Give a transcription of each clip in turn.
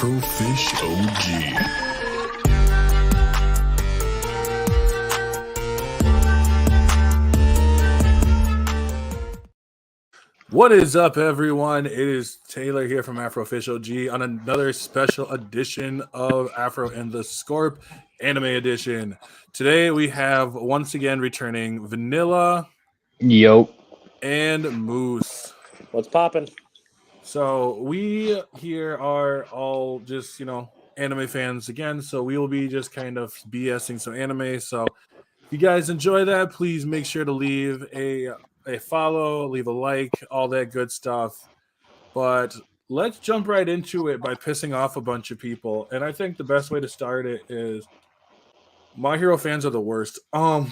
Afrofish OG. What is up, everyone? It is Taylor here from Afrofish OG on another special edition of Afro and the Scorp Anime Edition. Today we have once again returning Vanilla, Yo, and Moose. What's poppin'? So we here are all just, anime fans again. So we will be just kind of BSing some anime. So if you guys enjoy that, please make sure to leave a follow, leave a like, all that good stuff. But let's jump right into it by pissing off a bunch of people. And I think the best way to start it is My Hero fans are the worst. I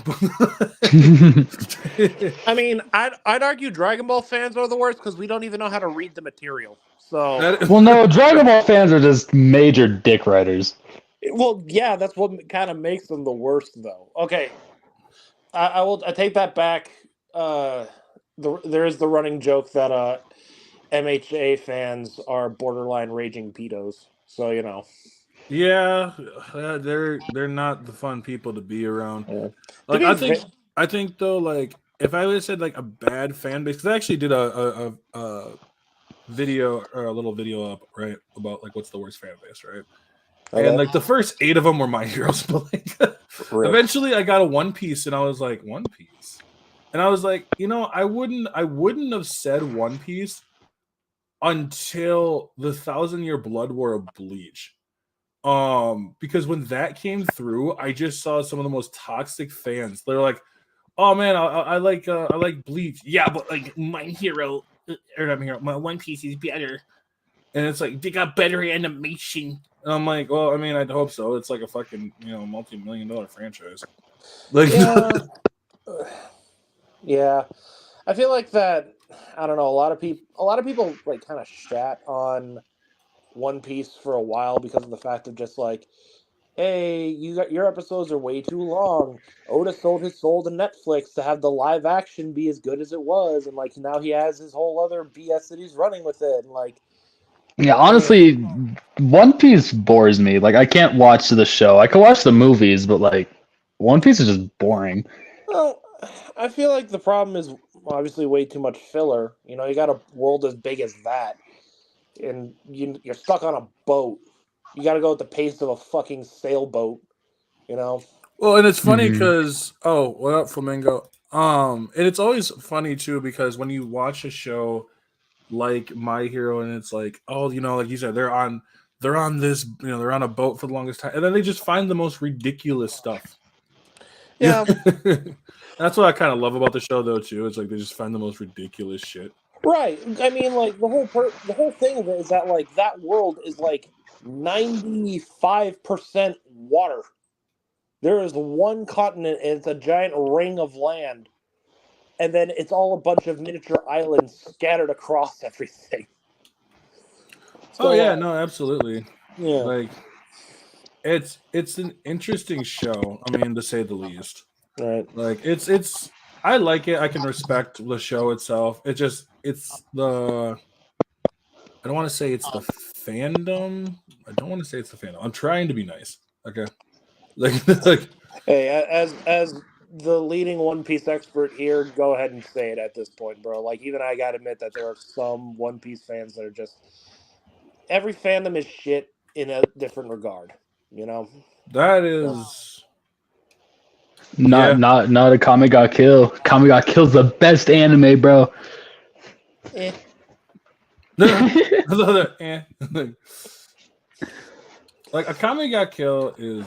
mean, I'd argue Dragon Ball fans are the worst because we don't even know how to read the material. So, well, no, Dragon Ball fans are just major dick writers. well, yeah, that's what kind of makes them the worst, though. Okay, I take that back. There is the running joke that MHA fans are borderline raging pedos. So Yeah, they're not the fun people to be around. Yeah. Like I think though, like if I would have said like a bad fan base, because I actually did a video or a little video up right about like what's the worst fan base, right? Okay. And like the first 8 of them were My Heroes, but like eventually I got a One Piece, and I was like, One Piece, and I was like, I wouldn't have said One Piece until the 1,000-Year Blood War of Bleach. Because when that came through, I just saw some of the most toxic fans. They're like, "Oh man, I like Bleach, yeah, but like My Hero or not My Hero, my One Piece is better." And it's like they got better animation. And I'm like, well, I mean, I'd hope so. It's like a fucking multi-million-dollar franchise. Like, yeah, I feel like that. I don't know. A lot of people like kind of shat on One Piece for a while because of the fact of just like, hey, your episodes are way too long. Oda sold his soul to Netflix to have the live action be as good as it was, and like now he has his whole other BS that he's running with it, and like. Yeah, honestly, One Piece bores me. Like, I can't watch the show. I can watch the movies, but like, One Piece is just boring. Well, I feel like the problem is obviously way too much filler. You got a world as big as that, and you're stuck on a boat. You got to go at the pace of a fucking sailboat. Well, and it's funny because what up, Flamingo? And it's always funny too because when you watch a show like My Hero, and it's like, like you said, they're on this, they're on a boat for the longest time, and then they just find the most ridiculous stuff. Yeah. That's what I kind of love about the show, though, too. It's like they just find the most ridiculous shit. Right. I mean, like the whole thing of it is that like that world is like 95% water. There is one continent, and it's a giant ring of land. And then it's all a bunch of miniature islands scattered across everything. So, no, absolutely. Yeah. Like, it's an interesting show. I mean, to say the least. Right. Like, it's. I like it. I can respect the show itself. It's the. I don't want to say it's the fandom. I'm trying to be nice. Okay. Like. Hey, as the leading One Piece expert here, go ahead and say it at this point, bro. Like, even I gotta admit that there are some One Piece fans that are just every fandom is shit in a different regard. That is not a Kame Ga Kill. Kame Ga Kill's the best anime, bro. Eh. Like a Kame Ga Kill is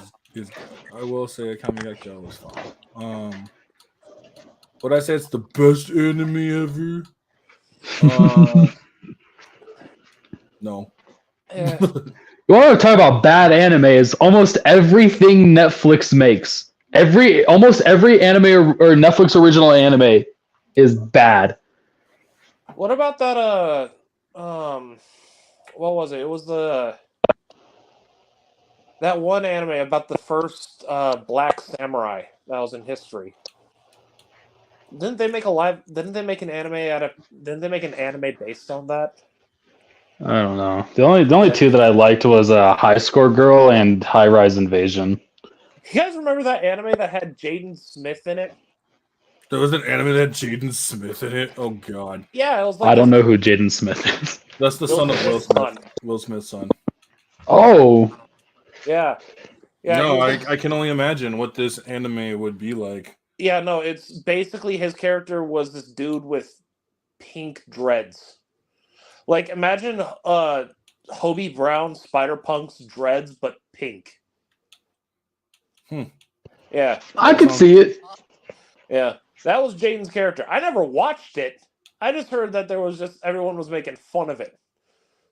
I will say a Kame Ga Kill is fun. Would I say it's the best anime ever? No. Yeah. You want to talk about bad anime? Is almost everything Netflix makes. Almost every anime or Netflix original anime is bad. What about that? What was it? It was that one anime about the first black samurai that was in history. Didn't they make an anime based on that? I don't know. The only two that I liked was High Score Girl and High Rise Invasion. You guys remember that anime that had Jaden Smith in it? There was an anime that had Jaden Smith in it. Oh god, Yeah, it was like I don't know who Jaden Smith is. that's the son of Will Smith's Smith. son. Will Smith's son. Oh, Yeah. Yeah, No, he was- I can only imagine what this anime would be like. yeah, no, it's basically his character was this dude with pink dreads. Like imagine Hobie Brown Spider-Punk's dreads but pink. Yeah. I could see it. Yeah. That was Jaden's character. I never watched it. I just heard that there was just everyone was making fun of it.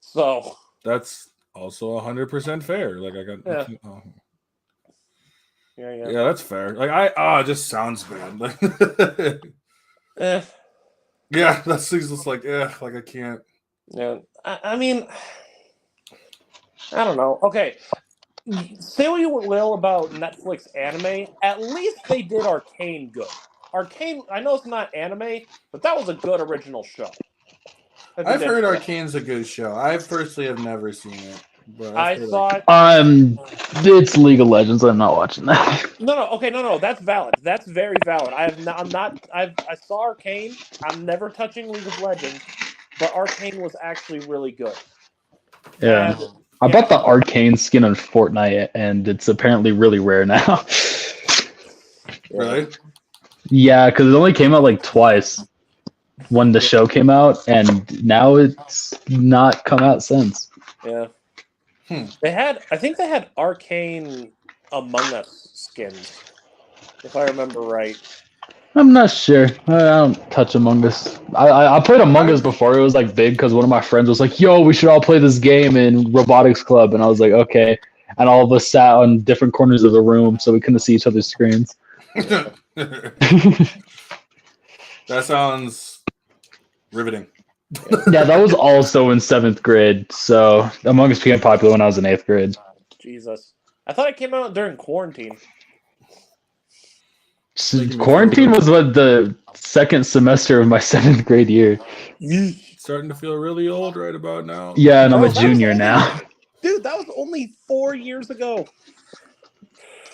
So That's also 100% fair. Like I got. Yeah. Oh. yeah. Yeah, that's fair. Like it just sounds bad. Like, Eh, yeah, that's just like like I can't. yeah. I mean, I don't know. Okay. Say what you will about Netflix anime. At least they did Arcane good. Arcane, I know it's not anime, but that was a good original show. I've heard Arcane's a good show. I personally have never seen it, but I saw it. It's League of Legends. I'm not watching that. No. That's valid. That's very valid. I saw Arcane. I'm never touching League of Legends, but Arcane was actually really good. Yeah. And, I bought the Arcane skin on Fortnite, and it's apparently really rare now. Really? Yeah, because it only came out like twice when the show came out, and now it's not come out since. Yeah. I think they had Arcane Among Us skins, if I remember right. I'm not sure. I don't touch Among Us. I played Among Us before it was like big because one of my friends was like, "Yo, we should all play this game in Robotics Club," and I was like, "Okay." And all of us sat on different corners of the room so we couldn't see each other's screens. That sounds riveting. Yeah, that was also in 7th grade. So Among Us became popular when I was in 8th grade. Jesus. I thought it came out during quarantine. Quarantine was what the second semester of my 7th grade year. Starting to feel really old right about now. Yeah, and I'm Oh, a that was junior only- now. Dude, that was only 4 years ago.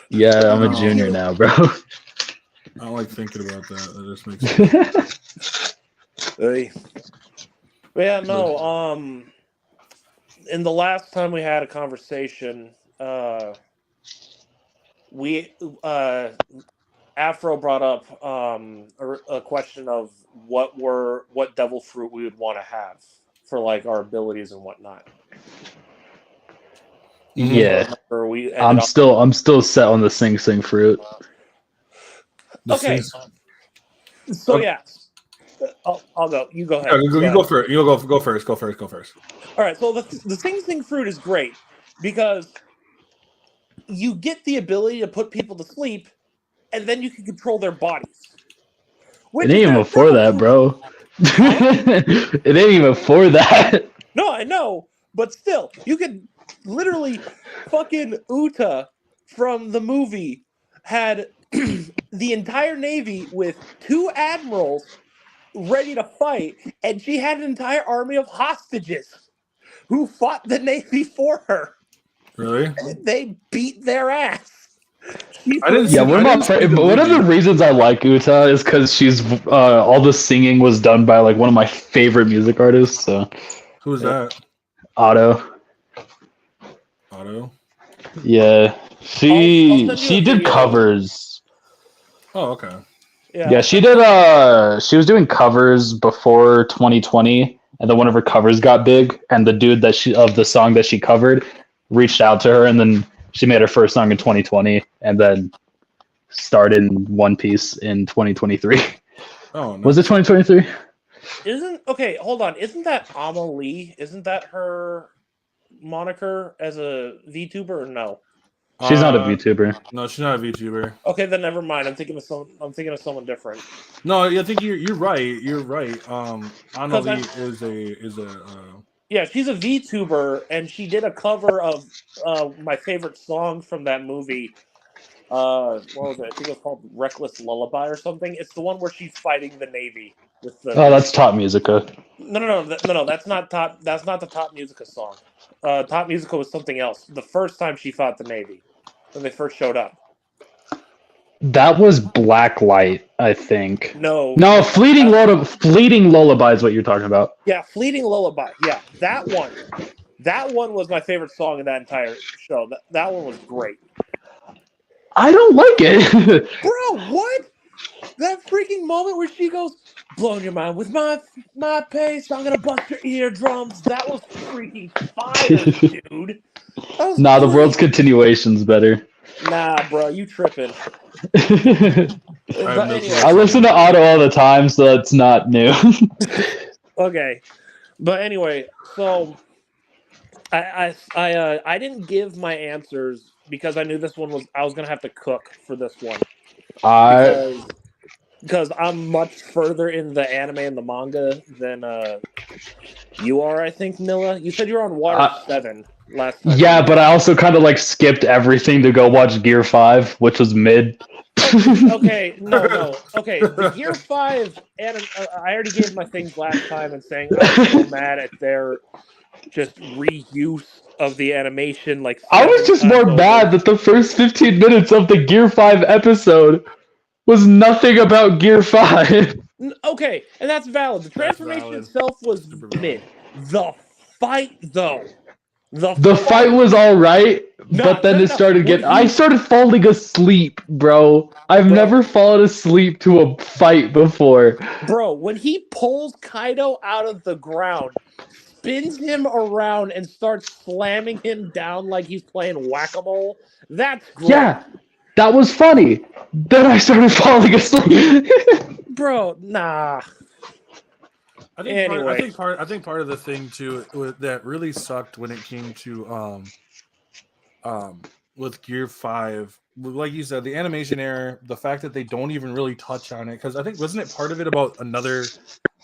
Yeah, I'm a Oh. junior now, bro. I don't like thinking about that. That just makes sense. Hey. Yeah, no, in the last time we had a conversation, Afro brought up a question of what devil fruit we would want to have for like our abilities and whatnot. Yeah, Or we ended I'm up- still set on the Sing Sing fruit. Okay. So yeah, I'll go. You go ahead. Yeah, you go first. You go first. Go first. All right. So the Sing Sing fruit is great because you get the ability to put people to sleep, and then you can control their bodies. It ain't even for that, bro. It ain't even for that. No, I know, but still, you could literally fucking Uta from the movie had the entire Navy with 2 admirals ready to fight, and she had an entire army of hostages who fought the Navy for her. Really? And they beat their ass. I didn't Yeah, see- one I of didn't see the one of the movie. reasons I like Uta is because she's all the singing was done by like one of my favorite music artists. So Who's that? Otto, Otto. yeah, I'll send you she a did video. covers. Oh, okay. Yeah, she did. She was doing covers before 2020, and then one of her covers got big, and the dude of the song that she covered reached out to her, and then she made her first song in 2020, and then started in One Piece in 2023. Oh, no. Was it 2023? Hold on. Isn't that Amelie? Isn't that her moniker as a VTuber or no? She's not a VTuber. No, she's not a VTuber. Okay, then never mind. I'm thinking of someone different. No, I think you're right. You're right. Annalie Because is a Yeah, she's a VTuber, and she did a cover of my favorite song from that movie. What was it? I think it was called Reckless Lullaby or something. It's the one where she's fighting the Navy with the. Oh, that's Top Musica. No. That's not top. That's not the Top Musica song. Top Musica was something else. The first time she fought the Navy, when they first showed up. That was Black Light, I think. No, Fleeting Lullaby is what you're talking about. yeah, Fleeting Lullaby. Yeah, that one. That one was my favorite song in that entire show. That one was great. I don't like it. Bro, what? That freaking moment where she goes, blowing your mind with my pace, I'm gonna bust your eardrums. That was freaking fire, dude. Nah, the world's continuation's better. Nah, bro, you tripping. But anyway, I listen to Otto all the time, so that's not new. okay, but anyway, so I didn't give my answers because I knew I was gonna have to cook for this one. Because I'm much further in the anime and the manga than you are, I think, Nilla. You said you were on Water 7 last time. Yeah, but I also kind of like skipped everything to go watch Gear 5, which was mid. Okay, no. Okay, the Gear 5 anime, I already gave my things last time and saying I'm so mad at their just reuse of the animation. Like I was just more mad that the first 15 minutes of the Gear 5 episode was nothing about Gear 5. Okay, and that's valid. The transformation itself was mid. The fight, though. The fight was alright, but then it started getting... I started falling asleep, bro. I've never fallen asleep to a fight before. Bro, when he pulls Kaido out of the ground, spins him around, and starts slamming him down like he's playing whack-a-mole, that's great. Yeah, that was funny. Then I started falling asleep. Bro, nah. I think part of the thing too that really sucked when it came to with Gear 5, like you said, the animation error, the fact that they don't even really touch on it, because I think wasn't it part of it about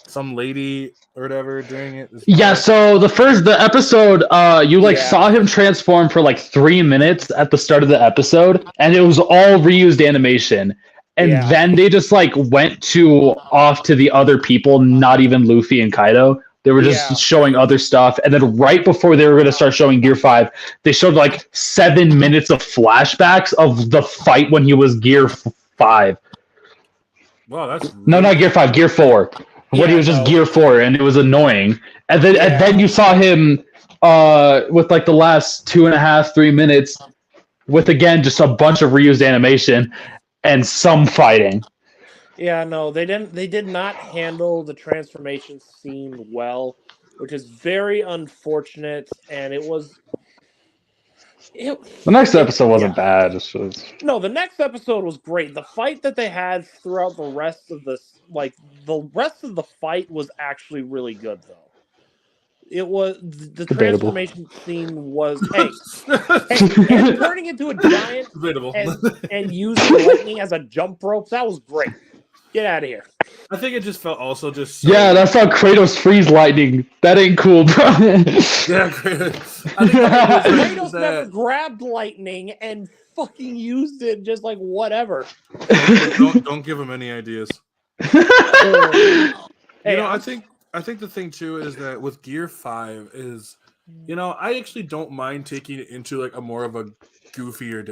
some lady or whatever doing it? Yeah, so the episode, you saw him transform for like 3 minutes at the start of the episode, and it was all reused animation. And then they just like went off to the other people, not even Luffy and Kaido. They were just showing other stuff. And then right before they were going to start showing Gear 5, they showed like 7 minutes of flashbacks of the fight when he was Gear 5. Wow, that's No, not Gear 5, Gear 4. When he was just Gear 4, and it was annoying. And then you saw him with like the last 2.5, 3 minutes with, again, just a bunch of reused animation and some fighting. Yeah, no, they did not handle the transformation scene well, which is very unfortunate, and the next episode wasn't bad. No, the next episode was great. The fight that they had throughout the rest of the fight was actually really good, though. It was the transformation scene was and turning into a giant and using lightning as a jump rope. That was great. Get out of here. I think it just felt also just that's how Kratos freeze lightning. That ain't cool, bro. Yeah, Kratos never grabbed lightning and fucking used it just like whatever. Don't give him any ideas. I think the thing too is that with Gear 5 is, I actually don't mind taking it into like a more of a goofier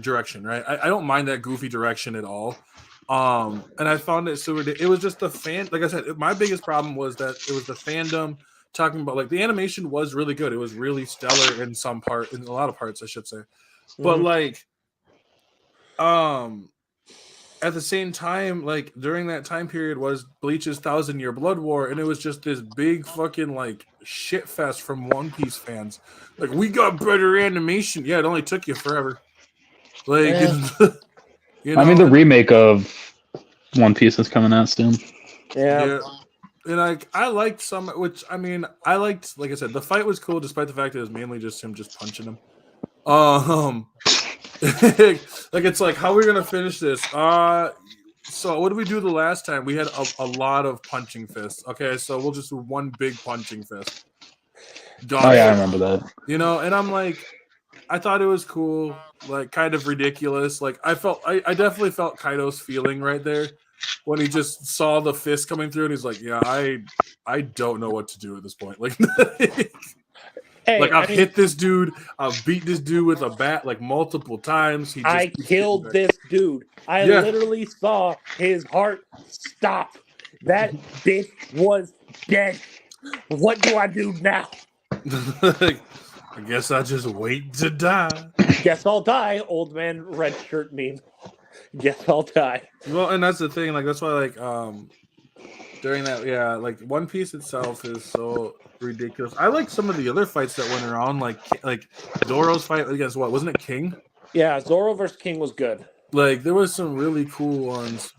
direction, right? I don't mind that goofy direction at all. And I found it it was just the fan. Like I said, my biggest problem was that it was the fandom talking about like the animation was really good. It was really stellar in a lot of parts, I should say. But like, at the same time, like during that time period was Bleach's 1,000-Year Blood War, and it was just this big fucking like shit fest from One Piece fans. Like, we got better animation. Yeah, it only took you forever. Like, I mean, the remake of One Piece is coming out soon. Yeah. And like, I liked some, like I said, the fight was cool despite the fact that it was mainly just him just punching him. Like, it's like, how are we gonna finish this? So what did we do the last time? We had a lot of punching fists. Okay, so we'll just do one big punching fist. I remember that. And I'm like, I thought it was cool, like kind of ridiculous. Like I definitely felt Kaido's feeling right there when he just saw the fist coming through, and he's like, "Yeah, I don't know what to do at this point." Like, Hey, like I've hit this dude, I've beat this dude with a bat like multiple times. He just I keeps killed getting back. this dude. I literally saw his heart stop. That bitch was dead. What do I do now? I guess I just wait to die. Guess I'll die, old man red shirt meme. Guess I'll die. Well, and that's the thing. Like that's why, like, during that, yeah, like One Piece itself is so ridiculous. I like some of the other fights that went around, like Zoro's fight against what wasn't it King? Yeah, Zoro versus King was good. Like there was some really cool ones.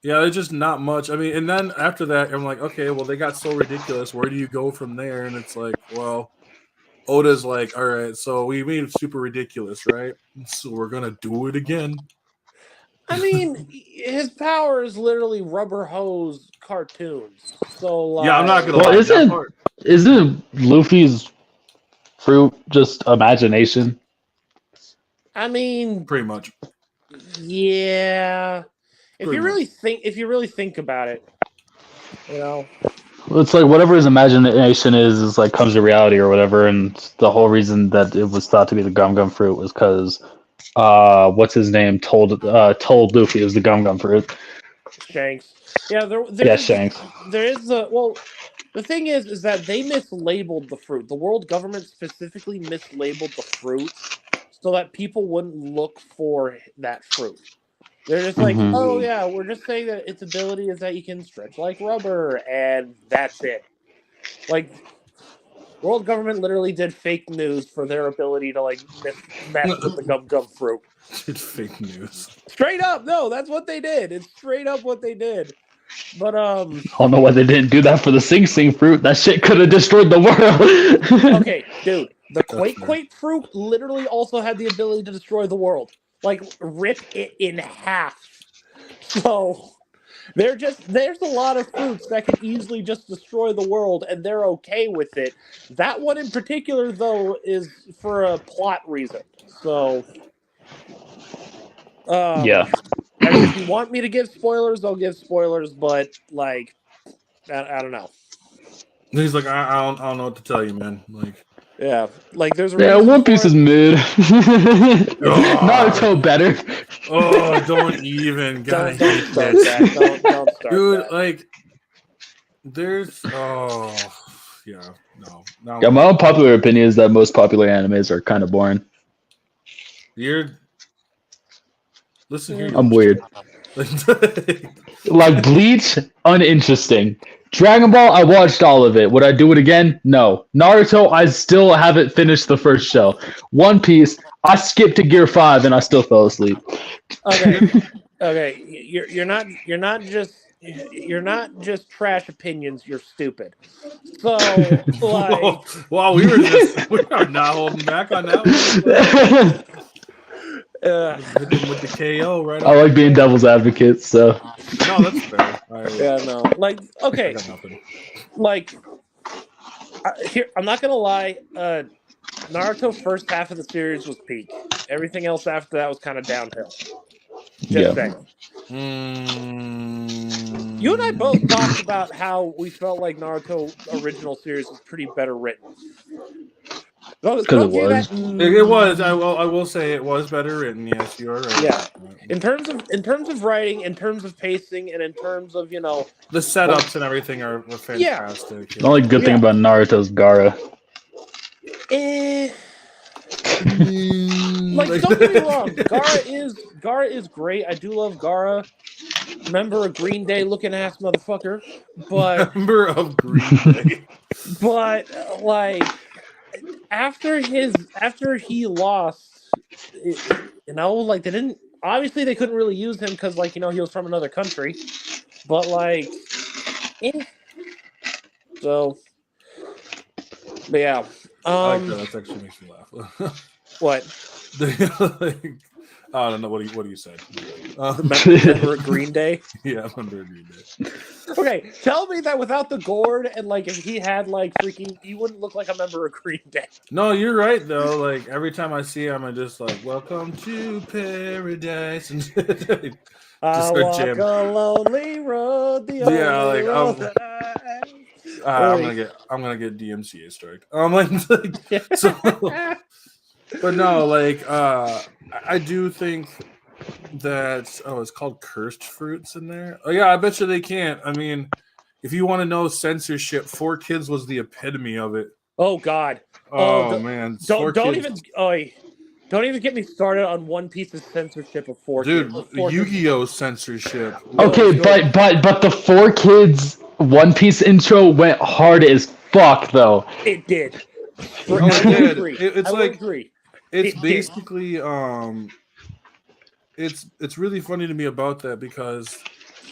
Yeah, there's just not much. I mean, and then after that, I'm like, okay, well, they got so ridiculous. Where do you go from there? And it's like, well, Oda's like, all right, so we made it super ridiculous, right? So we're gonna do it again. I mean, his power is literally rubber hose cartoons. So like, yeah, I'm not gonna Well, lie. isn't Luffy's fruit just imagination? I mean, Pretty much. yeah. If Pretty you really think about it, you know. It's like whatever his imagination is like comes to reality or whatever, and the whole reason that it was thought to be the Gum Gum fruit was because what's his name told Luffy it was the Gum Gum fruit. Shanks. Yeah, Shanks. There is the thing is that they mislabeled the fruit. The world government specifically mislabeled the fruit so that people wouldn't look for that fruit. They're just like, oh yeah, we're just saying that its ability is that you can stretch like rubber, and that's it. Like, world government literally did fake news for their ability to like mess with the Gum Gum fruit. It's fake news. Straight up, no, that's what they did. It's straight up what they did. But I don't know why they didn't do that for the Sing Sing fruit. That shit could have destroyed the world. Okay, dude, the Quake fruit literally also had the ability to destroy the world. Like, rip it in half. So there's a lot of fruits that could easily just destroy the world, and they're okay with it. That one in particular, though, is for a plot reason. So Yeah. I mean, if you want me to give spoilers, I'll give spoilers, but like I don't know. He's like, I don't know what to tell you, man. Like, yeah, like there's a Yeah, reason One for Piece it. is mid. Naruto better. oh, don't even, God, Don't I hate start that. that. Don't start Dude, that. like, there's, yeah, no. Yeah, my unpopular opinion is that most popular animes are kind of boring. Listen here. I'm weird. Like, Like Bleach, uninteresting. Dragon Ball, I watched all of it. Would I do it again? No. Naruto, I still haven't finished the first show. One Piece, I skipped to Gear 5 and I still fell asleep. Okay. You're not just trash opinions. You're stupid. So like, wow, we are not holding back on that one. With the KO, right? I like being devil's advocate, so. No, that's fair. yeah, no. Like, okay. I got nothing. Like, here, I'm not gonna lie. Naruto first half of the series was peak. Everything else after that was kind of downhill. Just saying. You and I both talked about how we felt like Naruto original series was pretty better written. Because it was. It was. I will say it was better written. Yes, you are right. Yeah. In terms of writing, in terms of pacing, and in terms of the setups and everything are fantastic. The only good thing about Naruto's Gaara. Like, don't get me wrong, Gaara is great. I do love Gaara. Member of Green Day looking ass motherfucker. But member of Green Day. But like after he lost, like they didn't. Obviously, they couldn't really use him because, like, he was from another country. But like, so, but yeah. I like that. That actually makes me laugh. What? I don't know what you said. Remember a Green Day? Yeah, I'm under a Green Day. Okay, tell me that without the gourd and like if he had like freaking, he wouldn't look like a member of Green Day. No, you're right though. Like every time I see him, I'm just like, "Welcome to paradise." And I start walk jamming. a lonely road, the Yeah, only like, road that I. I'm gonna get DMCA strike. So, but no, like I do think that it's called cursed fruits in there. Oh yeah, I bet you they can't. I mean, if you want to know censorship, 4Kids was the epitome of it. Oh God. Oh man, Don't even get me started on One Piece's censorship of 4Kids. dude, Yu-Gi-Oh censorship. Okay, but the 4Kids One Piece intro went hard as fuck though. It did. It's I like agree. it's It basically it's really funny to me about that because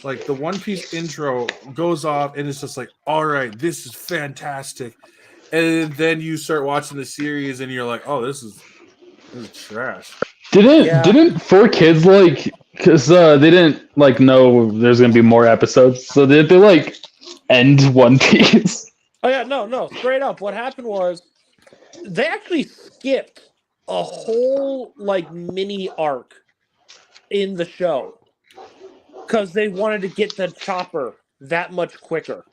like the One Piece intro goes off and it's just like, all right, this is fantastic, and then you start watching the series and you're like, oh, this is trash. Didn't 4Kids like because they didn't like know there's gonna be more episodes, so did they like end One Piece? Oh yeah, no, straight up. What happened was they actually skipped a whole like mini arc in the show because they wanted to get the Chopper that much quicker.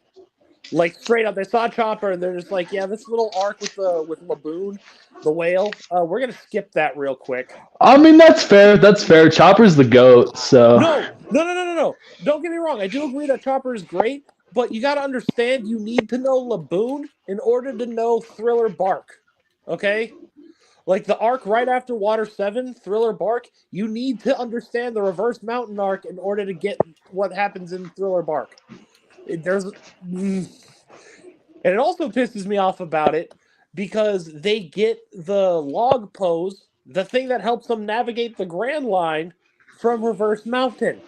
Like straight up, they saw Chopper and they're just like, yeah, this little arc with Laboon, the whale, we're gonna skip that real quick. I mean, that's fair. That's fair. Chopper's the GOAT, so No. Don't get me wrong. I do agree that Chopper is great, but you got to understand you need to know Laboon in order to know Thriller Bark. Okay? Like the arc right after Water 7, Thriller Bark, you need to understand the Reverse Mountain arc in order to get what happens in Thriller Bark. And it also pisses me off about it because they get the log pose, the thing that helps them navigate the Grand Line, from Reverse Mountain.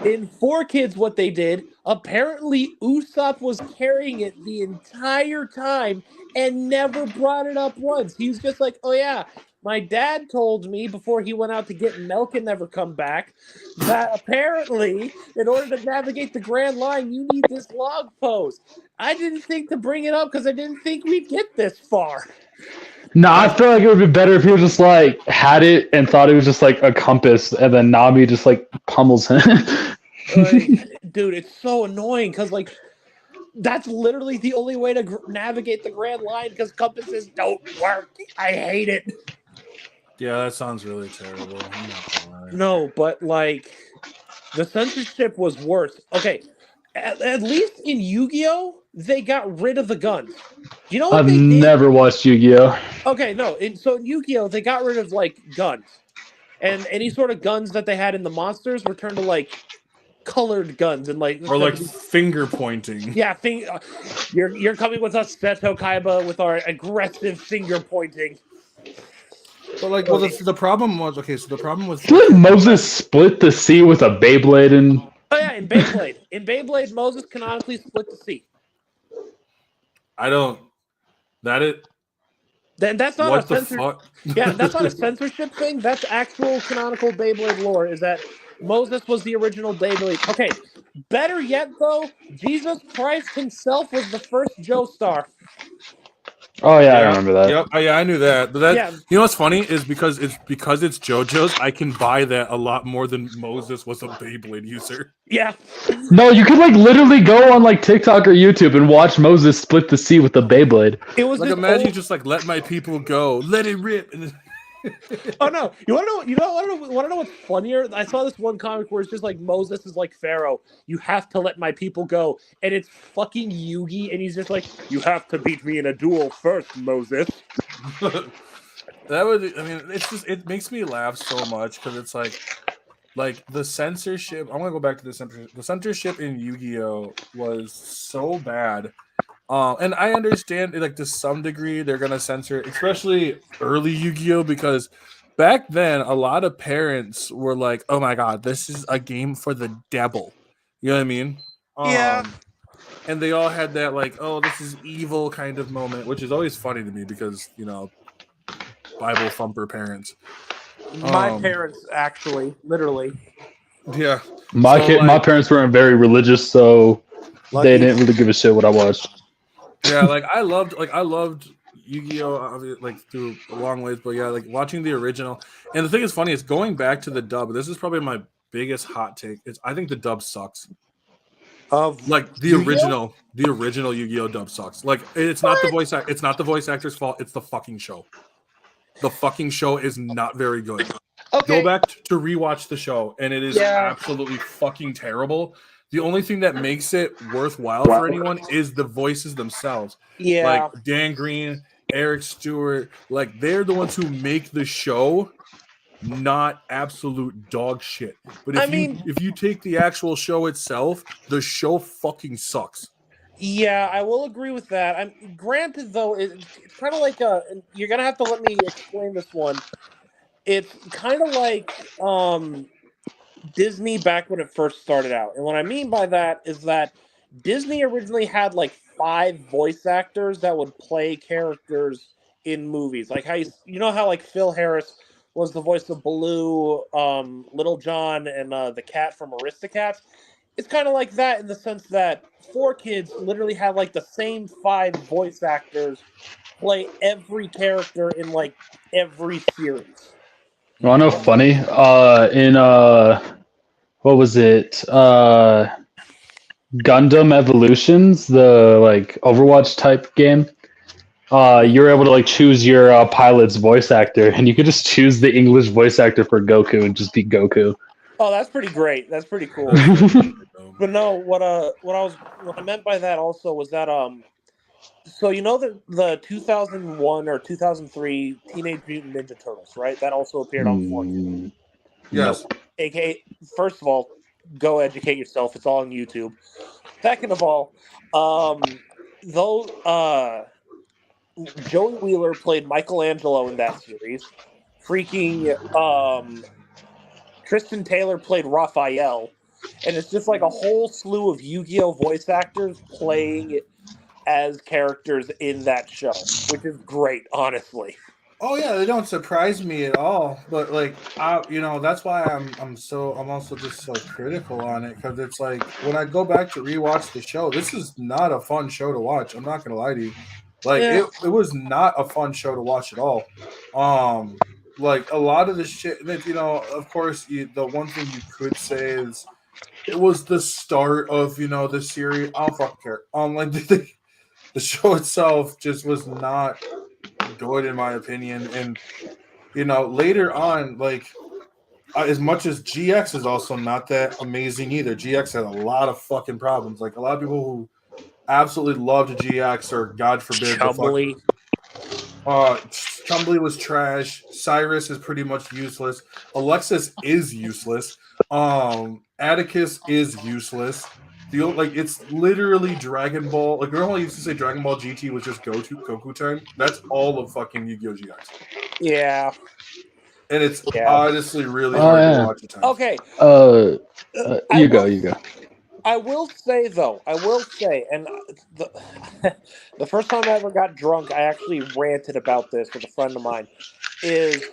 In 4Kids, what they did, apparently Usopp was carrying it the entire time and never brought it up once. He was just like, oh yeah, my dad told me before he went out to get milk and never come back that apparently in order to navigate the Grand Line, you need this log pose. I didn't think to bring it up because I didn't think we'd get this far. no, I feel like it would be better if he was just like had it and thought it was just like a compass, and then Nami just like pummels him. Dude, it's so annoying because like that's literally the only way to navigate the Grand Line because compasses don't work. I hate it. Yeah, that sounds really terrible. No, but like the censorship was worse. Okay, at least in Yu-Gi-Oh, they got rid of the guns. Do you know what I've they did? never watched Yu-Gi-Oh. Okay, no. So in Yu-Gi-Oh, they got rid of like guns, and any sort of guns that they had in the monsters were turned to like colored guns and like or like finger pointing. Yeah, you're coming with us, Seto Kaiba, with our aggressive finger pointing. But like, well, the problem was so the problem was did Moses split the sea with a Beyblade and. Oh yeah, in Beyblade, Moses canonically split the sea. Then that's not what a the censor. fuck? Yeah, that's not a censorship thing. That's actual canonical Beyblade lore. Is that Moses was the original Beyblade? Okay, better yet though, Jesus Christ himself was the first Joestar. Oh yeah, I remember that. Yep. Oh, yeah, I knew that. But you know what's funny is because it's JoJo's, I can buy that a lot more than Moses was a Beyblade user. Yeah. No, you could like literally go on like TikTok or YouTube and watch Moses split the sea with the Beyblade. It was like imagine you just like let my people go, let it rip. Oh no! You want to know what's funnier? I saw this one comic where it's just like Moses is like Pharaoh. You have to let my people go, and it's fucking Yugi, and he's just like, you have to beat me in a duel first, Moses. It makes me laugh so much because it's like the censorship. I'm gonna go back to the censorship. The censorship in Yu-Gi-Oh was so bad. And I understand, like, to some degree, they're going to censor, especially early Yu-Gi-Oh! Because back then, a lot of parents were like, oh my god, this is a game for the devil. You know what I mean? Yeah. And they all had that, like, oh, this is evil kind of moment, which is always funny to me because, Bible thumper parents. My parents actually, literally. Yeah. My parents weren't very religious, so Lucky. they didn't really give a shit what I watched. Yeah, like I loved Yu-Gi-Oh! Like through a long ways, but yeah, like watching the original. And the thing is funny is going back to the dub. This is probably my biggest hot take. I think the dub sucks. Of Like the Yu-Gi-Oh? original Yu-Gi-Oh! Dub sucks. Like it's not the voice actor's fault. It's the fucking show. The fucking show is not very good. Okay. Go back to rewatch the show, and it is absolutely fucking terrible. The only thing that makes it worthwhile for anyone is the voices themselves. Yeah. Like Dan Green, Eric Stewart, like they're the ones who make the show, not absolute dog shit. But if you take the actual show itself, the show fucking sucks. Yeah, I will agree with that. I'm granted though, it's kind of like you're gonna have to let me explain this one. It's kind of like Disney back when it first started out. And what I mean by that is that Disney originally had like 5 voice actors that would play characters in movies. Like how you know how like Phil Harris was the voice of Baloo, Little John, and the cat from Aristocats. It's kind of like that in the sense that 4Kids literally had like the same 5 voice actors play every character in like every series. You wanna know funny? In what was it? Gundam Evolutions, the like Overwatch type game. You're able to like choose your pilot's voice actor, and you could just choose the English voice actor for Goku and just be Goku. Oh, that's pretty great. That's pretty cool. But no, what I meant by that also was that so you know the 2001 or 2003 Teenage Mutant Ninja Turtles, right? That also appeared on 4Kids. Yes. AKA, first of all, go educate yourself. It's all on YouTube. Second of all, Joey Wheeler played Michelangelo in that series. Freaking Tristan Taylor played Raphael. And it's just like a whole slew of Yu-Gi-Oh! Voice actors playing as characters in that show, which is great, honestly. Oh yeah, they don't surprise me at all. But like, that's why I'm also just so critical on it, because it's like when I go back to rewatch the show, this is not a fun show to watch. I'm not gonna lie to you. Like it was not a fun show to watch at all. Like a lot of the shit that of course, the one thing you could say is it was the start of the series. I don't fucking care. Like the show itself just was not good in my opinion, and later on, like as much as GX is also not that amazing either. GX had a lot of fucking problems. Like a lot of people who absolutely loved GX, or God forbid, Chumbly. Chumbly was trash. Cyrus is pretty much useless. Alexis is useless. Atticus is useless. It's literally Dragon Ball. Like remember when I used to say Dragon Ball GT was just Goku time? That's all of fucking Yu-Gi-Oh! GX. Yeah. And it's honestly really hard to watch at times. Okay. You go. I will say, and the first time I ever got drunk, I actually ranted about this with a friend of mine, is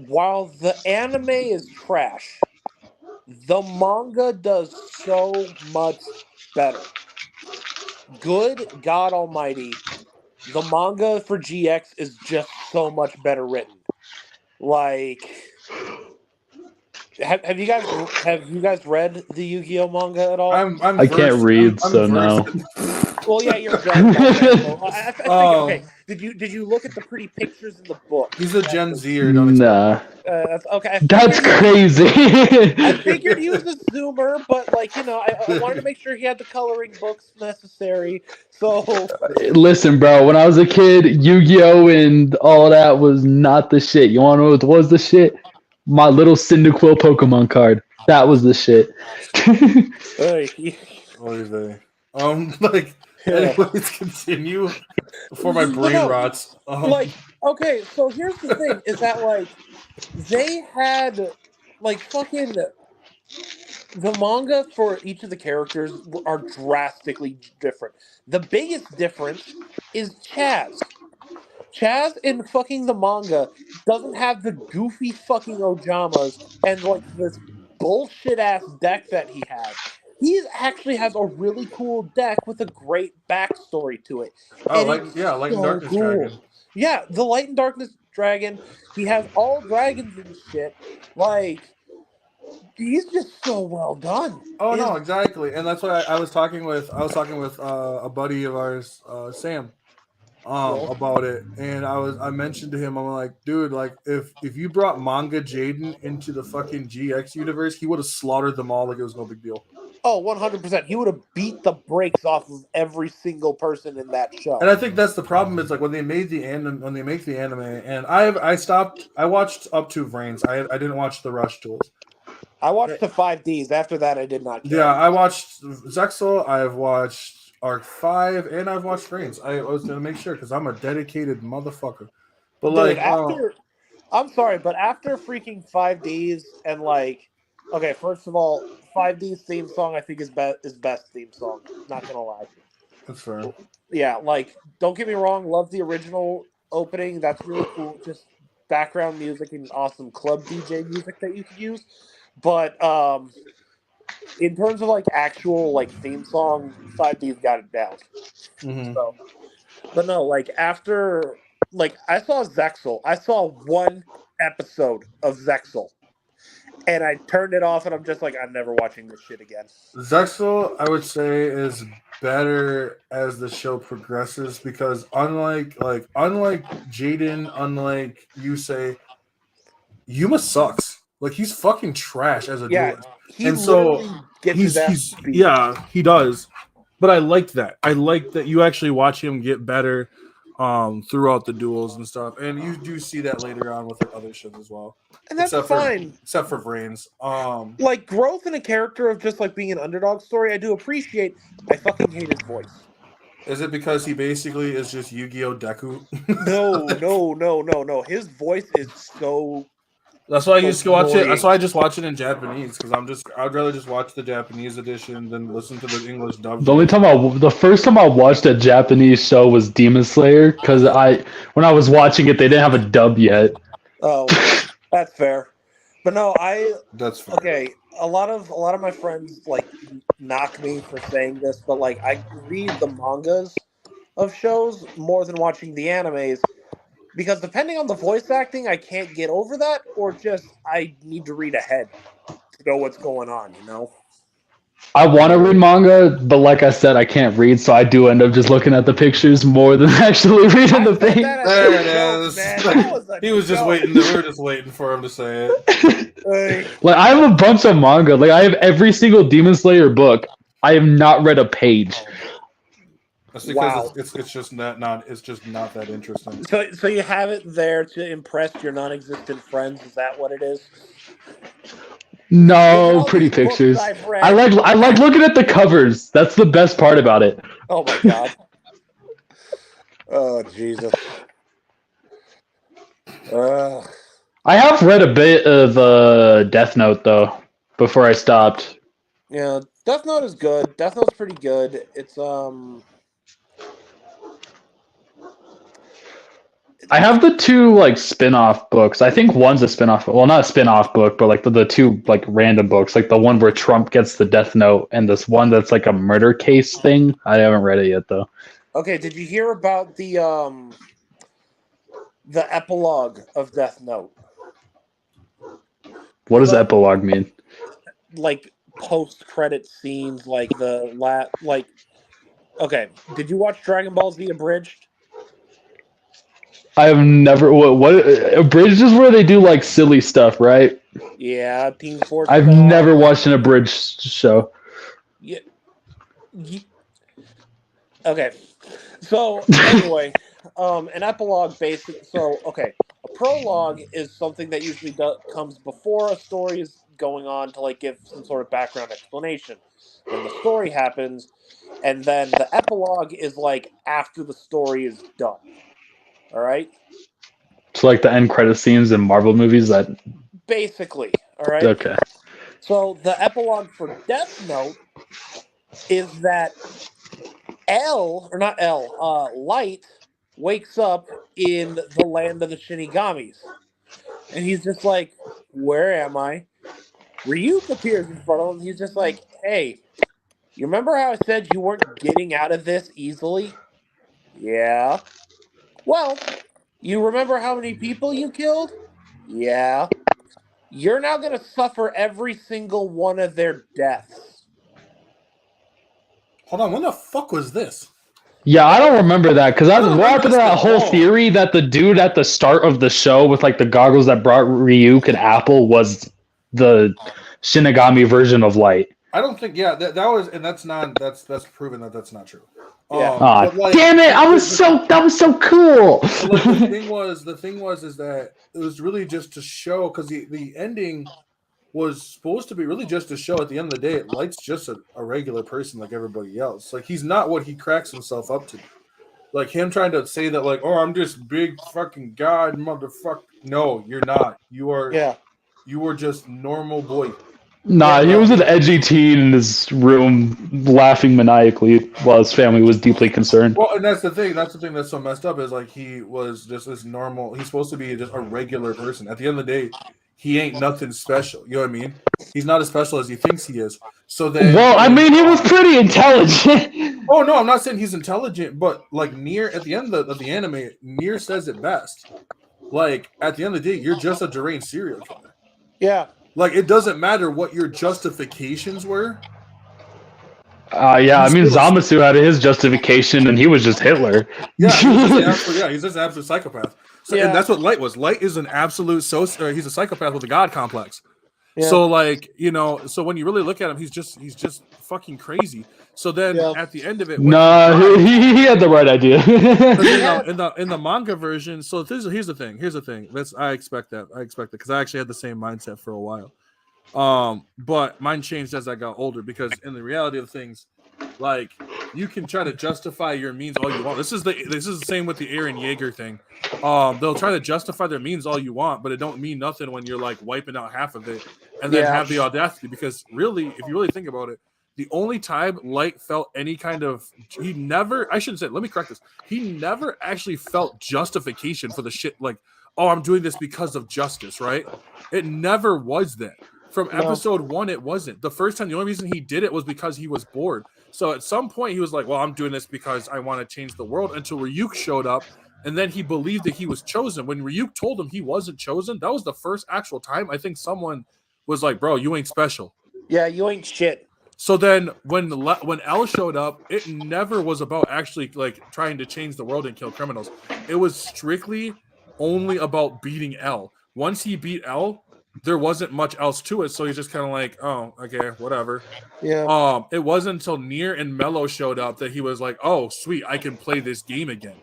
while the anime is trash, the manga does so much better. Good God Almighty, the manga for GX is just so much better written. Like, have you guys read the Yu-Gi-Oh manga at all? I can't read, so no. Well, yeah, you're Gen Z. I think, okay. Did you look at the pretty pictures in the book? He's a Gen Zer. Nah. That's okay. That's crazy. I figured he was a Zoomer, but I wanted to make sure he had the coloring books necessary. So listen, bro. When I was a kid, Yu-Gi-Oh and all that was not the shit. You want to know what was the shit? My little Cyndaquil Pokemon card. That was the shit. Anyways, continue before my brain rots. Okay, so here's the thing: is that they had fucking the manga for each of the characters are drastically different. The biggest difference is Chaz. Chaz in fucking the manga doesn't have the goofy fucking Ojamas and like this bullshit ass deck that he has. He actually has a really cool deck with a great backstory to it. Oh, And like it's yeah, Light and so Darkness cool. Dragon. Yeah, the Light and Darkness Dragon. He has all dragons and shit. Like, he's just so well done. Oh His no, exactly, and that's why I was talking with a buddy of ours, Sam, yeah. about it, and I mentioned to him, I'm like, dude, like if you brought manga Jaden into the fucking GX universe, he would have slaughtered them all like it was no big deal. Oh, 100%. He would have beat the brakes off of every single person in that show. And I think that's the problem. Is like when they make the anime, and I watched up to Vrains. I didn't watch the Rush Tools. I watched the 5Ds. After that, I did not care. Yeah, I watched Zexel. I've watched Arc 5, and I've watched Vrains. I was gonna make sure because I'm a dedicated motherfucker. But Dude, like, after I'm sorry, but after freaking 5Ds and like, okay, first of all, 5D's theme song I think is best theme song. Not gonna lie. that's fair. Yeah, like, don't get me wrong, love the original opening. That's really cool. Just background music and awesome club DJ music that you could use. But in terms of like actual like theme song, 5D's got it down. Mm-hmm. So, but no, like after like I saw Zexel. I saw one episode of Zexel. And I turned it off and I'm just like, I'm never watching this shit again. Zexel, I would say, is better as the show progresses because unlike Jaden, unlike Yusei, Yuma sucks. Like he's fucking trash as a duelist. He And so literally gets his ass beat. yeah, he does. But I like that. I like that you actually watch him get better throughout the duels and stuff. And you do see that later on with like other shows as well. And that's Except fine. Except for Vrains. Like growth in a character of just like being an underdog story, I do appreciate. I fucking hate his voice. Is it because he basically is just Yu-Gi-Oh! Deku? No. His voice is so. That's why I used to watch it. annoying. That's why I just watch it in Japanese because I'd rather just watch the Japanese edition than listen to the English dub. The first time I watched a Japanese show was Demon Slayer because when I was watching it, they didn't have a dub yet. Oh, that's fair. But no, That's fair. okay. A lot of my friends like knock me for saying this, but like I read the mangas of shows more than watching the animes because depending on the voice acting, I can't get over that, or just I need to read ahead to know what's going on. You know. I want to read manga, but like I said, I can't read, so I do end up just looking at the pictures more than actually reading the thing. There it is. He was just waiting. We were just waiting for him to say it. Like I have a bunch of manga. Like I have every single Demon Slayer book. I have not read a page. That's because it's just not that interesting. So you have it there to impress your non-existent friends. Is that what it is? No, pretty pictures. I like looking at the covers. That's the best part about it. Oh my god. Oh Jesus. I have read a bit of Death Note though before I stopped. Yeah, Death Note is good. Death Note's pretty good. It's I have the two like spin-off books. I think one's a spin-off. Well, not a spin-off book, but like the two like random books, like the one where Trump gets the Death Note and this one that's like a murder case thing. I haven't read it yet though. Okay, did you hear about the epilogue of Death Note? What does epilogue mean? Like post-credit scenes, like okay, did you watch Dragon Ball Z Abridged? I have never. What Abridged is where they do like silly stuff, right? Yeah, Team Fortress. I've never watched an abridged show. Yeah. Okay. So anyway, an epilogue basic. So okay, a prologue is something that usually comes before a story is going on to like give some sort of background explanation. Then the story happens, and then the epilogue is like after the story is done. All right. So like the end credit scenes in Marvel movies that. Basically, all right. Okay. So the epilogue for Death Note is that Light wakes up in the land of the Shinigamis. And he's just like, where am I? Ryuk appears in front of him. He's just like, hey, you remember how I said you weren't getting out of this easily? Yeah. Well, you remember how many people you killed? Yeah. You're now going to suffer every single one of their deaths. Hold on, when the fuck was this? Yeah, I don't remember that because don't what remember happened to this that at whole all. theory that the dude at the start of the show with like the goggles that brought Ryuk and Apple was the Shinigami version of Light. I don't think. Yeah, that was, and that's proven that that's not true. Yeah. But like, Damn it! That was so cool. But like the thing was is that it was really just to show, because the ending was supposed to be really just to show at the end of the day, Light's just a regular person like everybody else. Like, he's not what he cracks himself up to be. Like, him trying to say that, like, oh, I'm just big fucking god, motherfucker. No, you're not. You are just normal boy. Nah, he was an edgy teen in his room laughing maniacally while his family was deeply concerned. Well, and that's the thing. That's the thing that's so messed up, is like, he was just this normal. He's supposed to be just a regular person. At the end of the day, he ain't nothing special. You know what I mean? He's not as special as he thinks he is. So then, Well, I mean, he was pretty intelligent. oh no, I'm not saying he's intelligent, but like, Nier at the end of the anime, Nier says it best. Like, at the end of the day, you're just a deranged serial killer. Yeah. Like, it doesn't matter what your justifications were. Yeah, I mean, Zamasu had his justification, and he was just Hitler. Yeah, he's just an absolute psychopath. So, and that's what Light was. Light is an absolute he's a psychopath with a god complex. Yeah. So, like, you know, so when you really look at him, he's just fucking crazy. So then at the end of it, he had the right idea. in the manga version. So here's the thing. I expect that because I actually had the same mindset for a while. But mine changed as I got older, because in the reality of things, like, you can try to justify your means all you want. This is the same with the Eren Yeager thing. They'll try to justify their means all you want, but it don't mean nothing when you're like wiping out half of it and then have the audacity. Because really, if you really think about it, the only time Light felt any kind of he never actually felt justification for the shit, like, oh, I'm doing this because of justice, right? It never was that. From episode 1, it wasn't. The first time, the only reason he did it was because he was bored. So at some point, he was like, well, I'm doing this because I want to change the world, until Ryuk showed up, and then he believed that he was chosen. When Ryuk told him he wasn't chosen, that was the first actual time I think someone was like, bro, you ain't special. Yeah, you ain't shit. So then when L showed up, it never was about actually, like, trying to change the world and kill criminals. It was strictly only about beating L. Once he beat L, there wasn't much else to it, so he's just kind of like, oh, okay, whatever. Yeah. It wasn't until Nier and Mello showed up that he was like, oh, sweet, I can play this game again.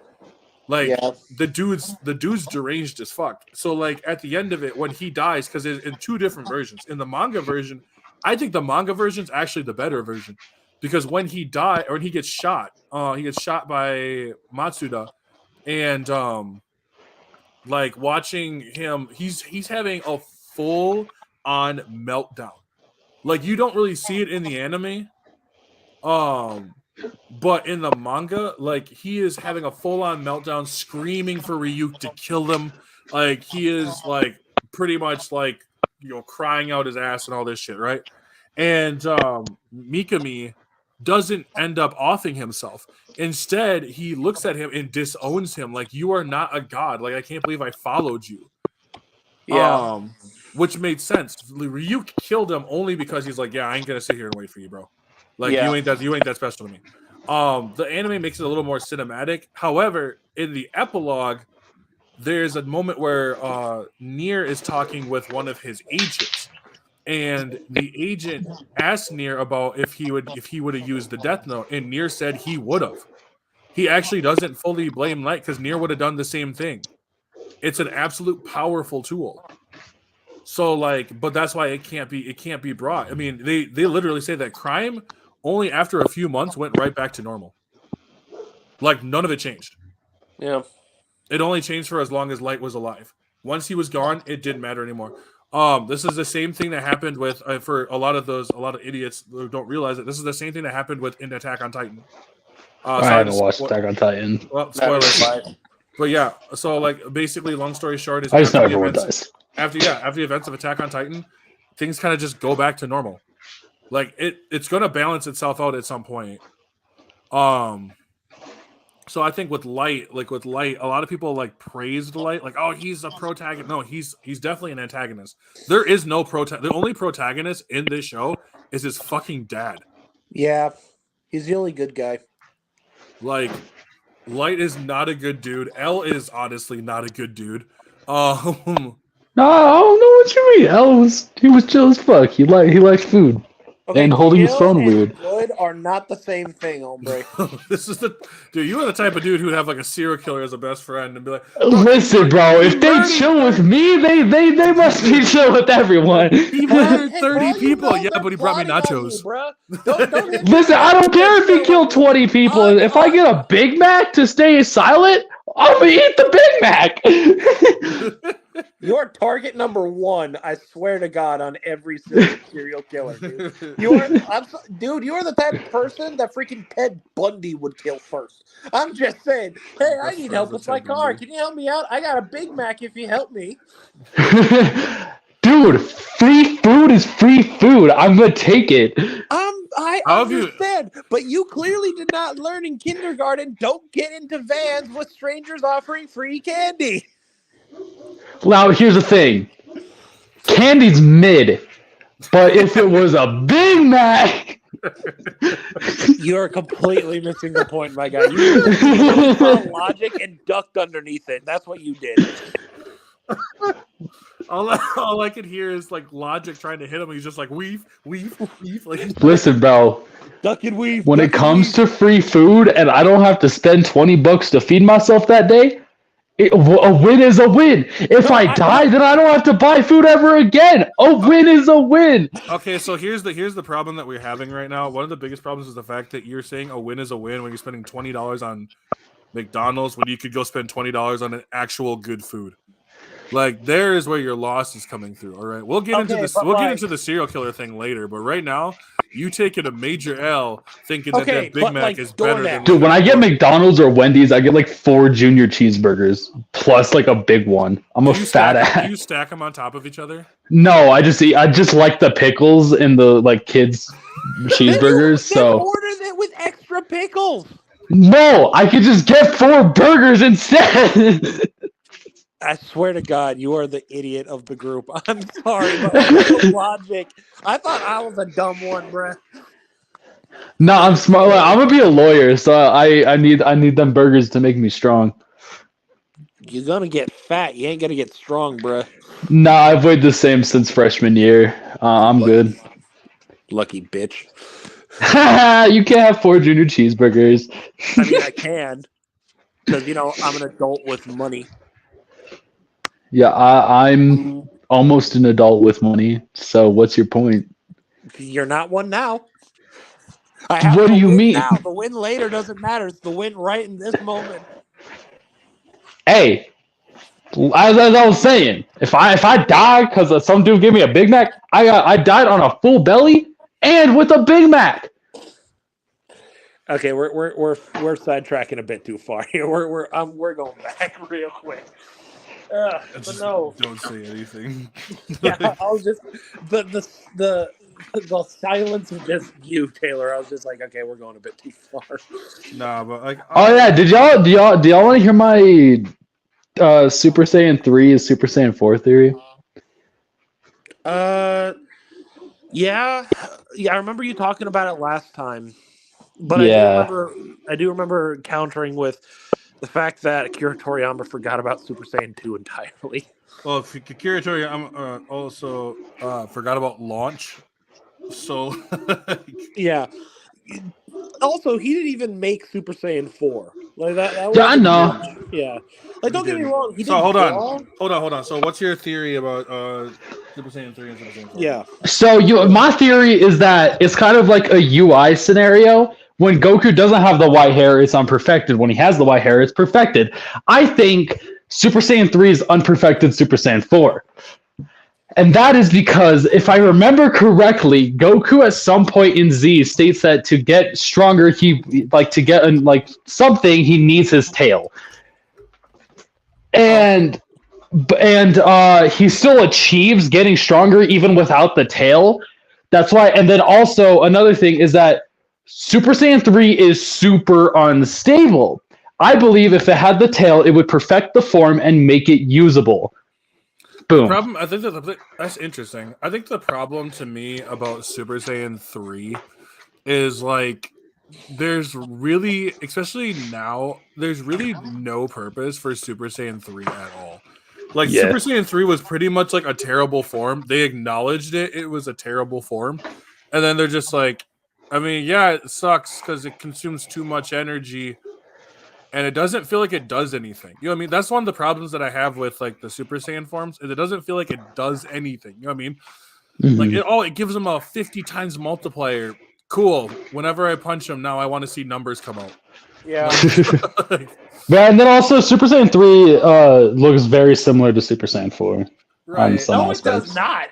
Like, the dude's deranged as fuck. So, like, at the end of it, when he dies, because it's in two different versions. In the manga version, I think the manga version's actually the better version, because when he died, or when he gets shot by Matsuda, and like, watching him, he's having a full-on meltdown. Like, you don't really see it in the anime, but in the manga, like, he is having a full-on meltdown, screaming for Ryuk to kill him. Like, he is, like, pretty much, like, you know, crying out his ass and all this shit, right? And Mikami doesn't end up offing himself. Instead, he looks at him and disowns him, like, you are not a god. Like, I can't believe I followed you. Yeah. Which made sense. Ryuk killed him only because he's like, yeah, I ain't gonna sit here and wait for you, bro. Like, you ain't that special to me. The anime makes it a little more cinematic. However, in the epilogue, there's a moment where Nier is talking with one of his agents, and the agent asked Nier about if he would have used the Death Note, and Nier said he would have. He actually doesn't fully blame Light, because Nier would have done the same thing. It's an absolute powerful tool. So, like, but that's why it can't be brought. I mean, they literally say that crime only after a few months went right back to normal. Like, none of it changed. Yeah. It only changed for as long as Light was alive. Once he was gone, it didn't matter anymore. This is the same thing that happened with for a lot of idiots who don't realize it. This is the same thing that happened with in Attack on Titan. I haven't watched Attack on Titan. Well, spoilers. But yeah, so like basically, long story short is I just know after the everyone events, dies. after the events of Attack on Titan, things kind of just go back to normal. Like it's gonna balance itself out at some point. So I think with Light, a lot of people like praised Light, like, oh, he's a protagonist. No, he's definitely an antagonist. There is no the only protagonist in this show is his fucking dad. Yeah, he's the only good guy. Like, Light is not a good dude. L is honestly not a good dude. No, I don't know what you mean. He was chill as fuck. He liked food. Okay, And holding his chill phone and weird. good are not the same thing, hombre. This is dude. You are the type of dude who'd have like a serial killer as a best friend and be like, listen, bro. If they chill with me, they must be chill with everyone. He murdered Hey, 30 bro, you people. know Yeah, they're but he brought me plotting on nachos. you, bro. Don't hit me Listen, with I don't that care if he shit. killed 20 people. If I get a Big Mac to stay silent, I'm gonna eat the Big Mac. You're target number 1, I swear to God, on every serial killer, dude. You're the type of person that freaking Ted Bundy would kill first. I'm just saying, hey, I need help with my car. Can you help me out? I got a Big Mac if you help me. Dude, free food is free food. I'm gonna take it. I understand, but you clearly did not learn in kindergarten, don't get into vans with strangers offering free candy. Now, here's the thing. Candy's mid, but if it was a Big Mac... You're completely missing the point, my guy. You saw logic and ducked underneath it. That's what you did. All I could hear is like Logic trying to hit him. He's just like weave. Like, Listen, bro. Duck and weave. When it comes to free food and I don't have to spend $20 to feed myself that day, a win is a win. If I die, then I don't have to buy food ever again. A win is a win. Okay, so here's the problem that we're having right now. One of the biggest problems is the fact that you're saying a win is a win when you're spending $20 on McDonald's when you could go spend $20 on an actual good food. Like, there is where your loss is coming through. All right, we'll get into this. We'll get into the serial killer thing later. But right now, you taking a major L, thinking that Big Mac is better than. Dude, when I get McDonald's or Wendy's, I get like 4 junior cheeseburgers plus like a big one. I'm a fat ass. Do you stack them on top of each other? No, I just like the pickles in the like kids cheeseburgers. So order it with extra pickles. No, I could just get 4 burgers instead. I swear to God, you are the idiot of the group. I'm sorry, but the logic. I thought I was a dumb one, bruh. No, I'm smart. Like, I'm gonna be a lawyer, so I need them burgers to make me strong. You're gonna get fat. You ain't gonna get strong, bruh. Nah, I've weighed the same since freshman year. I'm good. Lucky bitch. You can't have 4 junior cheeseburgers. I mean, I can, because I'm an adult with money. Yeah, I'm almost an adult with money. So what's your point? You're not one now. What do you mean? Now. The win later doesn't matter. It's the win right in this moment. Hey, as I was saying, if I die because some dude gave me a Big Mac, I died on a full belly and with a Big Mac. Okay, we're sidetracking a bit too far here. We're going back real quick. But no, don't say anything. Yeah, I was just the silence of this view, Taylor. I was just like, okay, we're going a bit too far. Nah, but like, oh yeah, do y'all want to hear my Super Saiyan 3 is Super Saiyan 4 theory? Yeah, I remember you talking about it last time, but yeah. I do remember countering with the fact that Akira Toriyama forgot about Super Saiyan 2 entirely. Well, Akira Toriyama also forgot about launch. So yeah. Also, he didn't even make Super Saiyan 4. Like that yeah, I know. Yeah. Like, don't get me wrong. He so did hold on. So, what's your theory about Super Saiyan 3 and Super Saiyan 4? Yeah. So, my theory is that it's kind of like a UI scenario. When Goku doesn't have the white hair, it's unperfected. When he has the white hair, it's perfected. I think Super Saiyan 3 is unperfected Super Saiyan 4. And that is because, if I remember correctly, Goku at some point in Z states that to get stronger, he needs his tail. and he still achieves getting stronger even without the tail. That's why. And then also another thing is that Super Saiyan 3 is super unstable. I believe if it had the tail, it would perfect the form and make it usable. Boom. Problem. I think that's interesting. I think the problem to me about Super Saiyan 3 is like there's really, especially now, there's really no purpose for Super Saiyan 3 at all. Like Yeah. Super Saiyan 3 was pretty much like a terrible form. They acknowledged it was a terrible form. And then they're just like, I mean, yeah, it sucks because it consumes too much energy and it doesn't feel like it does anything. You know what I mean? That's one of the problems that I have with like the Super Saiyan forms is it doesn't feel like it does anything. You know what I mean? Like it gives them a 50 times multiplier. Cool. Whenever I punch him, now I want to see numbers come out. Yeah. Yeah, and then also Super Saiyan 3 looks very similar to Super Saiyan 4. Right. Some No, aspects. it does not.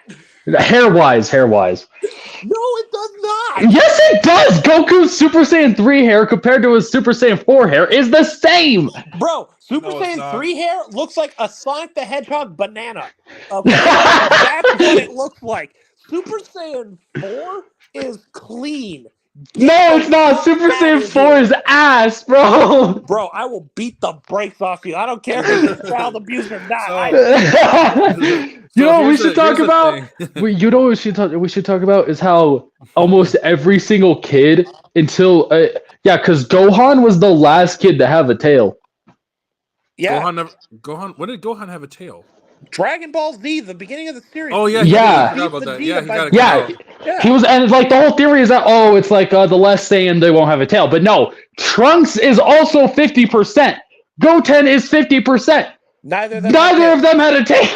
Hair-wise. No, it does not. Yes, it does! Goku's Super Saiyan 3 hair compared to his Super Saiyan 4 hair is the same! Bro, Super No, it's Saiyan not. 3 hair looks like a Sonic the Hedgehog banana. Okay? That's what it looks like. Super Saiyan 4 is clean. No, it's not! Super Saiyan 4 is ass, bro! Bro, I will beat the brakes off you. I don't care if it's child abuse or not. You know what we here's should the- talk here's the about? thing. You know what we should talk about is how almost every single kid until because Gohan was the last kid to have a tail. Yeah, Gohan. When did Gohan have a tail? Dragon Ball Z, the beginning of the series. Oh yeah, Yeah. I forgot about that. Yeah, he got Yeah, Yeah. he was, and like the whole theory is that it's like the less Saiyan they won't have a tail, but no, Trunks is also 50%. Goten is 50%. Neither of them had a tail.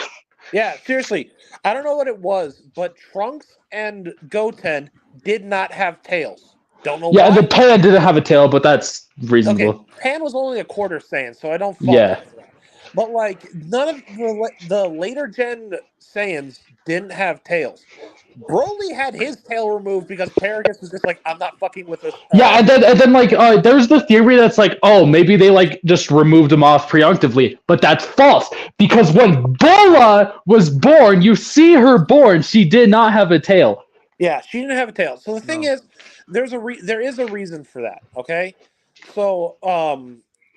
Yeah, seriously. I don't know what it was, but Trunks and Goten did not have tails. Don't know Yeah, why. the Pan didn't have a tail, but that's reasonable. Okay, Pan was only a quarter Saiyan, so I don't fault Yeah. him for that. But like none of the later gen Saiyans didn't have tails. Broly had his tail removed because Paragus was just like, I'm not fucking with this. Yeah, and then like there's the theory that's like, oh, maybe they like just removed him off preemptively, but that's false because when Bola was born, you see her born, she did not have a tail. Yeah, she didn't have a tail. So the thing is, there is a reason for that. Okay, so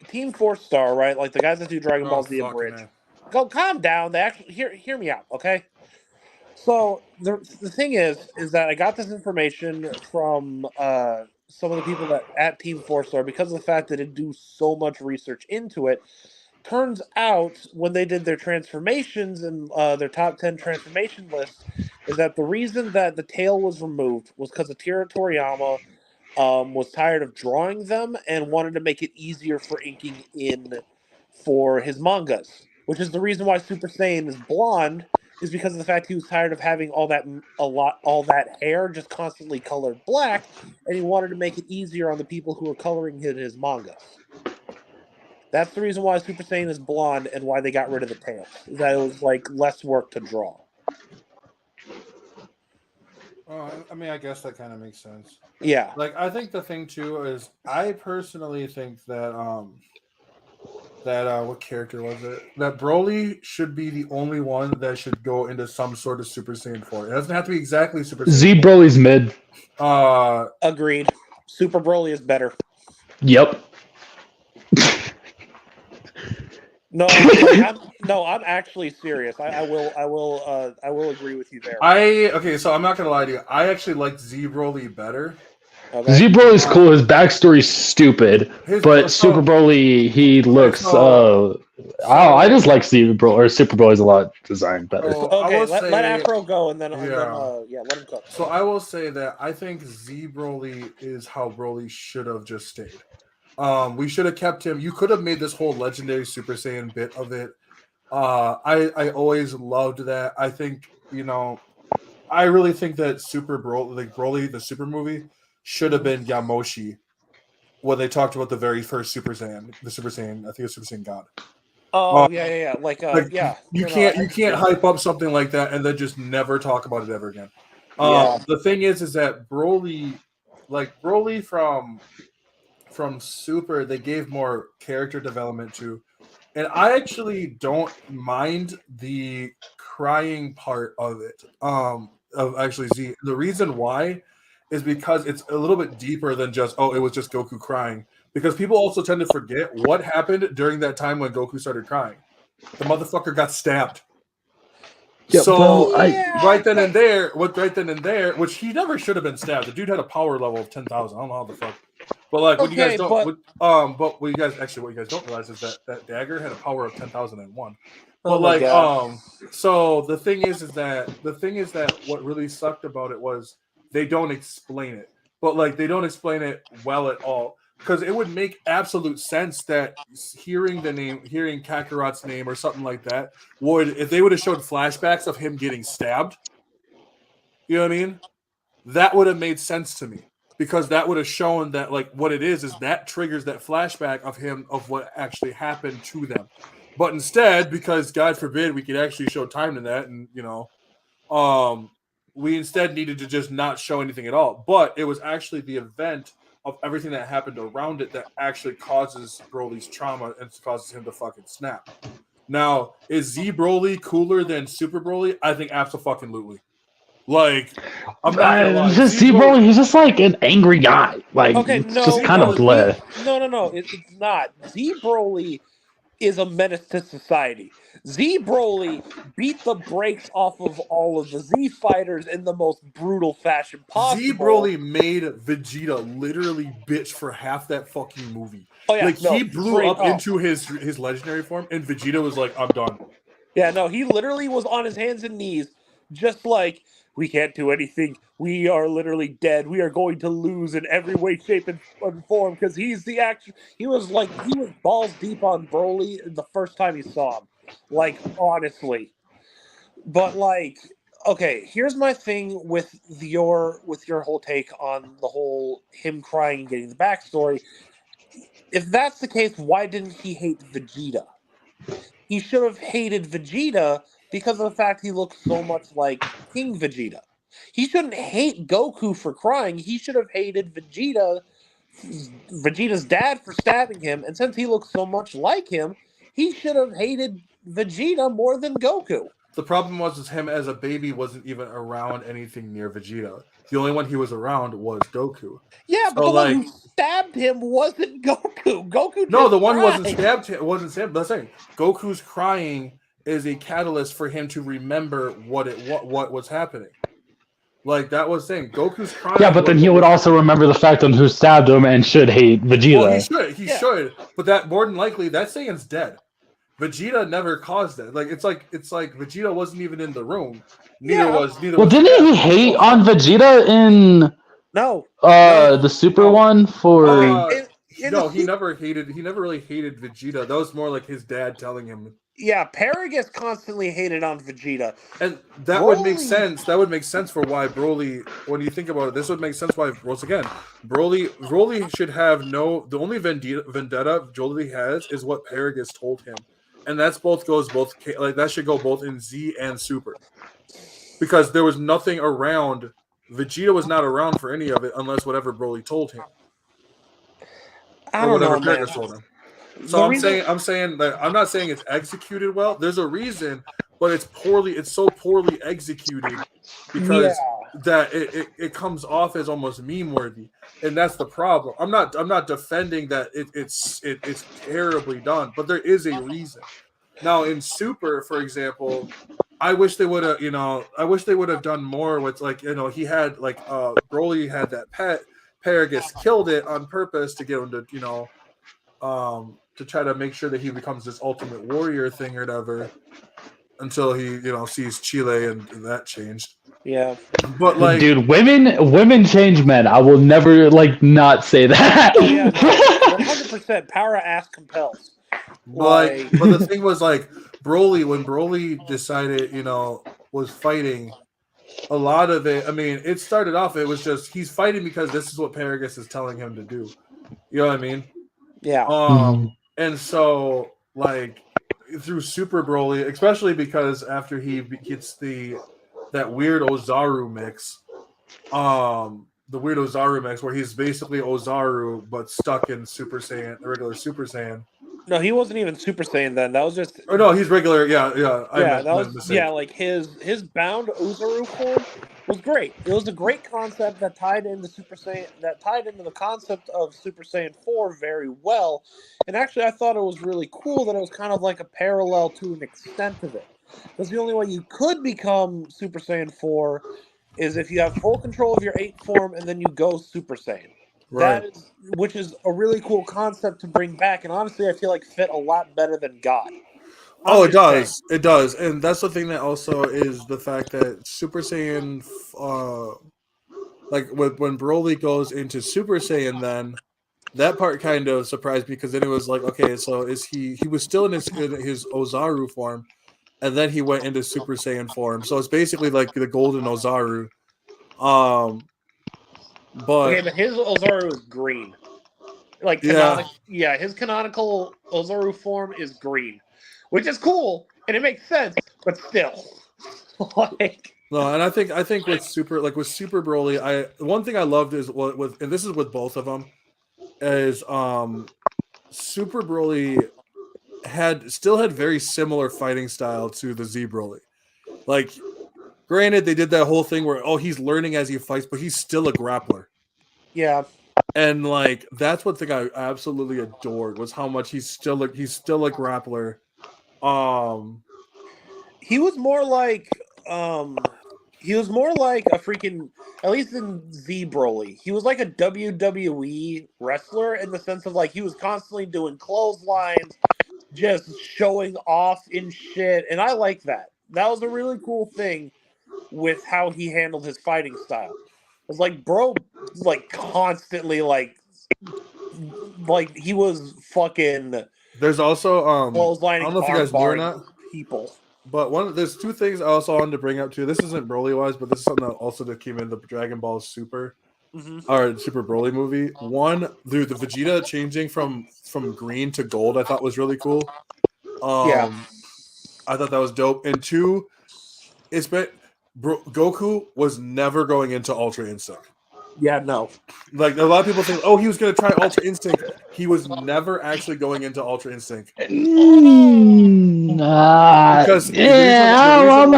Team 4-Star, right? Like the guys that do Dragon Ball Z Abridged. Man. Go, calm down. They actually hear me out, okay? So the thing is that I got this information from some of the people that at Team 4-Star because of the fact that they do so much research into it. Turns out when they did their transformations and their top 10 transformation list is that the reason that the tail was removed was because Akira Toriyama was tired of drawing them and wanted to make it easier for inking in for his mangas, which is the reason why Super Saiyan is blonde, is because of the fact he was tired of having all that hair just constantly colored black, and he wanted to make it easier on the people who were coloring his mangas. That's the reason why Super Saiyan is blonde and why they got rid of the tails. Is that it was like less work to draw. I mean, I guess that kind of makes sense. Yeah. Like, I think the thing too is, I personally think that what character was it? That Broly should be the only one that should go into some sort of Super Saiyan 4. It doesn't have to be exactly Super Saiyan. Z Broly's mid. Agreed. Super Broly is better. Yep. No, I'm actually serious. I will agree with you there. So I'm not gonna lie to you. I actually like Z Broly better. Okay. Z Broly's cool. His backstory's stupid, but Super Broly, he looks. I just like Z Broly or Super Broly's a lot designed better. Okay, let Afro go and then let him cook. So I will say that I think Z Broly is how Broly should have just stayed. We should have kept him. You could have made this whole legendary Super Saiyan bit of it. I always loved that. I think, I really think that Broly, the Super movie, should have been Yamoshi when they talked about the very first Super Saiyan, I think it's Super Saiyan God. Oh, yeah. You can't hype up something like that and then just never talk about it ever again. Yeah. The thing is that Broly from Super, they gave more character development to. And I actually don't mind the crying part of it. Of actually Z. The reason why is because it's a little bit deeper than just it was just Goku crying. Because people also tend to forget what happened during that time when Goku started crying. The motherfucker got stabbed. Yeah, So right then okay. and there, which he never should have been stabbed. The dude had a power level of 10,000. I don't know how the fuck. But like what you guys Okay, don't, but but what you guys don't realize is that that dagger had a power of 10,001. oh But my like god. so the thing is that what really sucked about it was they don't explain it. But like they don't explain it well at all. Because it would make absolute sense that hearing Kakarot's name or something like that if they would have showed flashbacks of him getting stabbed, you know what I mean? That would have made sense to me because that would have shown that like what it is that triggers that flashback of what actually happened to them. But instead, because God forbid we could actually show time to that, and we instead needed to just not show anything at all. But it was actually the event of everything that happened around it that actually causes Broly's trauma and causes him to fucking snap. Now, is Z Broly cooler than Super Broly? I think absolutely. Like, I'm not gonna lie. Just Z see, bro, Broly, he's just like an angry guy. Like Okay, it's just Z kind of Broly, bleh. No. It's not. Z Broly is a menace to society. Z Broly beat the brakes off of all of the Z fighters in the most brutal fashion Z possible. Broly made Vegeta literally bitch for half that fucking movie. Oh yeah, Like no, he blew straight up up. into his legendary form, and Vegeta was like, "I'm done." Yeah, no, he literally was on his hands and knees, just like, we can't do anything. We are literally dead. We are going to lose in every way, shape, and form because he's the action. He was balls deep on Broly the first time he saw him. Like, honestly. But like, okay, here's my thing with your whole take on the whole him crying and getting the backstory. If that's the case, why didn't he hate Vegeta? He should have hated Vegeta because of the fact he looks so much like King Vegeta. He shouldn't hate Goku for crying. He should have hated Vegeta's dad for stabbing him. And since he looks so much like him, he should have hated Vegeta more than Goku. The problem was him as a baby wasn't even around anything near Vegeta. The only one he was around was Goku. Yeah, but So the one like, who stabbed him wasn't Goku. Goku no, just the one who wasn't cried. stabbed wasn't stabbed. That's saying Goku's crying is a catalyst for him to remember what was happening. Like that was saying Goku's crying. Yeah, but then he would also remember the fact on who stabbed him and should hate Vegeta. Well, he should, but that more than likely that Saiyan's dead. Vegeta never caused it. Like it's like Vegeta wasn't even in the room. Yeah. Well, didn't he hate on Vegeta in No. the Super one for? No, he never really hated Vegeta. That was more like his dad telling him. Yeah, Paragus constantly hated on Vegeta. And that would make sense. That would make sense for why Broly, when you think about it, this would make sense why, once again, Broly should have the only vendetta Broly has is what Paragus told him. And that that should go both in Z and Super. Because there was nothing around, Vegeta was not around for any of it unless whatever Broly told him. I don't know, man. Paragus told him. So I'm saying that I'm not saying it's executed well. There's a reason, but it's so poorly executed because that it comes off as almost meme worthy, and that's the problem. I'm not defending that it's terribly done, but there is a reason. Now in Super, for example, I wish they would have done more with he had Broly had that pet. Paragus killed it on purpose to get him to try to make sure that he becomes this ultimate warrior thing or whatever until he sees Chile and that changed. Yeah, but like, dude, women change men. I will never not say that. Oh yeah, no, 100%. Power ass compels. But the thing was when Broly decided was fighting. A lot of it, I mean, it started off. It was just he's fighting because this is what Paragus is telling him to do. You know what I mean? Yeah. And so through Super Broly, especially because after he gets that weird Ozaru mix, where he's basically Ozaru but stuck in Super Saiyan, regular Super Saiyan. No, he wasn't even Super Saiyan then. That was just Oh no, he's regular. Yeah. that was like his bound Uzaru form was great. It was a great concept that tied into Super Saiyan, that tied into the concept of Super Saiyan 4 very well. And actually I thought it was really cool that it was kind of like a parallel to an extent of it. Because the only way you could become Super Saiyan 4 is if you have full control of your 8 form and then you go Super Saiyan. Right. That is, which is a really cool concept to bring back, and honestly, I feel like fit a lot better than God. Oh, it does. It does, and that's the thing that also is the fact that Super Saiyan, like when Broly goes into Super Saiyan, then that part kind of surprised me because then it was like, okay, so is he was still in his Ozaru form, and then he went into Super Saiyan form, so it's basically like the Golden Ozaru. But his Ozaru is green. Like his canonical Ozaru form is green, which is cool and it makes sense, but still, like no, and I think with Super Broly, one thing I loved is with and this is with both of them is Super Broly still had very similar fighting style to the Z Broly. Like, granted, they did that whole thing where he's learning as he fights, but he's still a grappler. yeah. And like that's one thing I absolutely adored was how much he's still a grappler. He was more like a freaking, at least in Z Broly, he was like a WWE wrestler in the sense of like he was constantly doing clotheslines, just showing off in shit, and I like that. That was a really cool thing with how he handled his fighting style. It's like bro, like constantly like he was fucking There's also I clotheslining don't know if you guys knew or not, people. but there's two things I also wanted to bring up too. This isn't Broly wise, but this is something that also that came in the Dragon Ball Super or Super Broly movie. One, the Vegeta changing from green to gold, I thought was really cool. Yeah. I thought that was dope. And two, it's been Goku was never going into Ultra Instinct. Yeah, no. Like a lot of people think, he was going to try Ultra Instinct. He was never actually going into Ultra Instinct. I'm gonna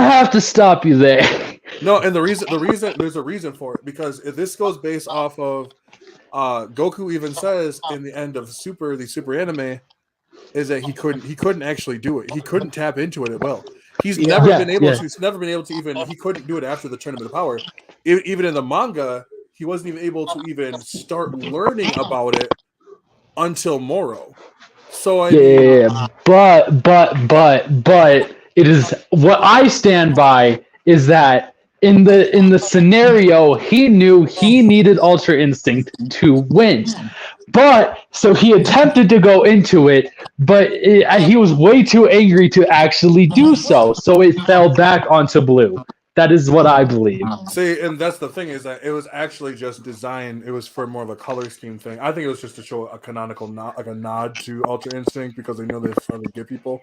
have to stop you there. No, and there's a reason for it because if this goes based off of Goku even says in the end of the Super anime is that he couldn't actually do it. He couldn't tap into it at will. He's never been able to. He's never been able to even. He couldn't do it after the Tournament of Power. Even in the manga, he wasn't even able to even start learning about it until Moro. So I mean, but it is what I stand by is that in the scenario he knew he needed Ultra Instinct to win. But so he attempted to go into it, but he was way too angry to actually do so. So it fell back onto Blue. That is what I believe. See, and that's the thing is that it was actually just designed. It was for more of a color scheme thing. I think it was just to show a canonical like a nod to Ultra Instinct because they know they're trying to get people.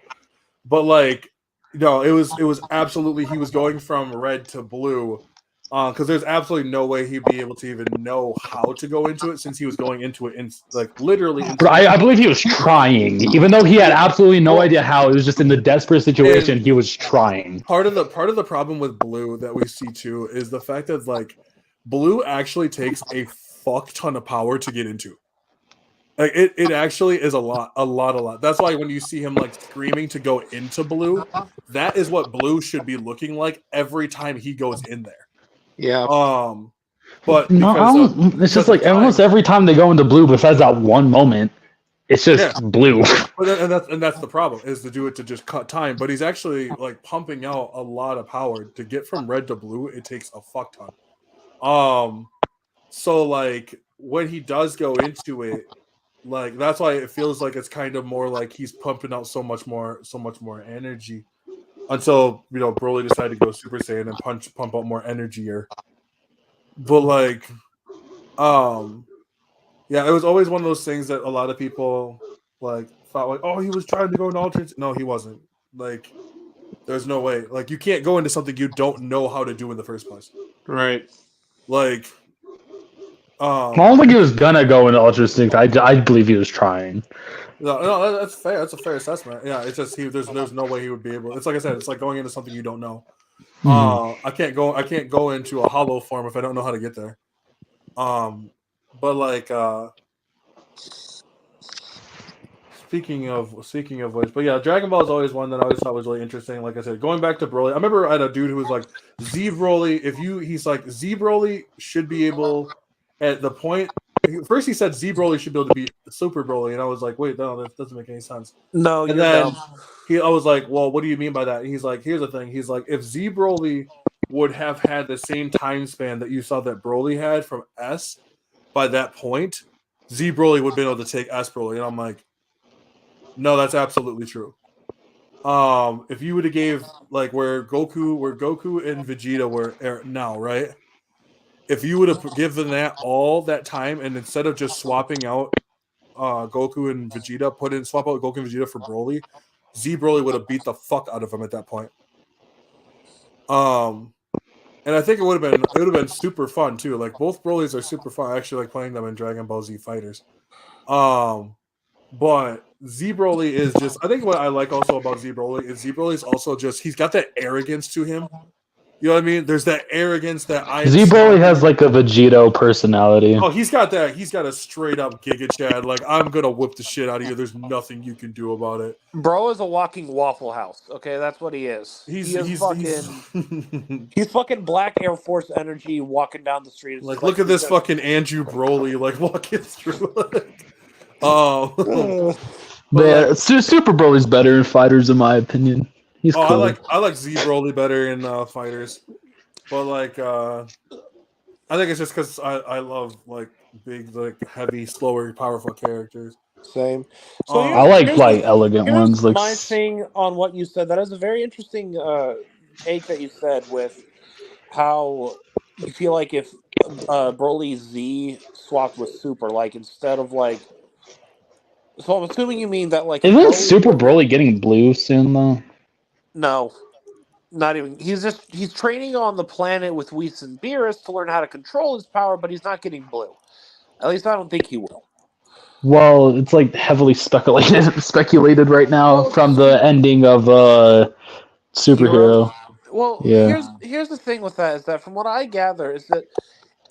But like, no, it was absolutely he was going from red to blue. Because there's absolutely no way he'd be able to even know how to go into it since he was going into it in like literally. But I believe he was trying, even though he had absolutely no idea how. It was just in the desperate situation he was trying. Part of the problem with Blue that we see too is the fact that like Blue actually takes a fuck ton of power to get into. Like it actually is a lot. That's why when you see him like screaming to go into Blue, that is what Blue should be looking like every time he goes in there. Yeah. But it's just like almost every time they go into Blue, besides that one moment, it's just Blue. And that's the problem is to do it to just cut time. But he's actually like pumping out a lot of power to get from red to blue. It takes a fuck ton. So like when he does go into it, like that's why it feels like it's kind of more like he's pumping out so much more energy. Until Broly decided to go Super Saiyan and pump out more energy here. But like, yeah, it was always one of those things that a lot of people like thought like, he was trying to go in alternates. No, he wasn't. Like, there's no way. Like, you can't go into something you don't know how to do in the first place. Right. Like, I don't think he was gonna go into Ultra Instinct. I believe he was trying. No, that's fair. That's a fair assessment. Yeah, it's just there's no way he would be able. It's like I said, it's like going into something you don't know. I can't go into a hollow form if I don't know how to get there. But like speaking of which, but yeah, Dragon Ball is always one that I always thought was really interesting. Like I said, going back to Broly, I remember I had a dude who was like, Z Broly, he's like, Z Broly should be able at the point. First, he said Z Broly should be able to beat Super Broly, and I was like, "Wait, no, that doesn't make any sense." No, and then I was like, "Well, what do you mean by that?" And he's like, "Here's the thing." He's like, "If Z Broly would have had the same time span that you saw that Broly had from S, by that point, Z Broly would have been able to take S Broly." And I'm like, "No, that's absolutely true." If you would have gave like where Goku and Vegeta were now, right? If you would have given that all that time, and instead of just swapping out Goku and Vegeta, swap out Goku and Vegeta for Broly, Z Broly would have beat the fuck out of him at that point. And I think it would have been super fun too. Like both Brolys are super fun. I actually like playing them in Dragon Ball Z Fighters. But Z Broly is just. I think what I like also about Z Broly is Z Broly is also just. He's got that arrogance to him. You know what I mean? There's that arrogance that Z Broly has like a Vegito personality. Oh, he's got that. He's got a straight up Giga Chad. Like, I'm gonna whip the shit out of you. There's nothing you can do about it. Bro is a walking Waffle House. Okay, that's what he is. He's fucking Black Air Force energy walking down the street. Like, look at this fucking Andrew Broly like walking through. But Super Broly's better in Fighters, in my opinion. He's cool. I like Z Broly better in Fighters, but like I think it's just because I love like big, like heavy, slower, powerful characters. Same. So I like elegant ones. Like my thing on what you said. That is a very interesting take that you said with how you feel like if Broly Z swapped with Super, like instead of like. So I'm assuming you mean that like. Isn't Super Broly getting blue soon though? No, not even. He's training on the planet with Whis and Beerus to learn how to control his power, but he's not getting blue. At least I don't think he will. Well, it's like heavily speculated right now from the ending of Superhero. Well, yeah. Here's the thing with that is that from what I gather is that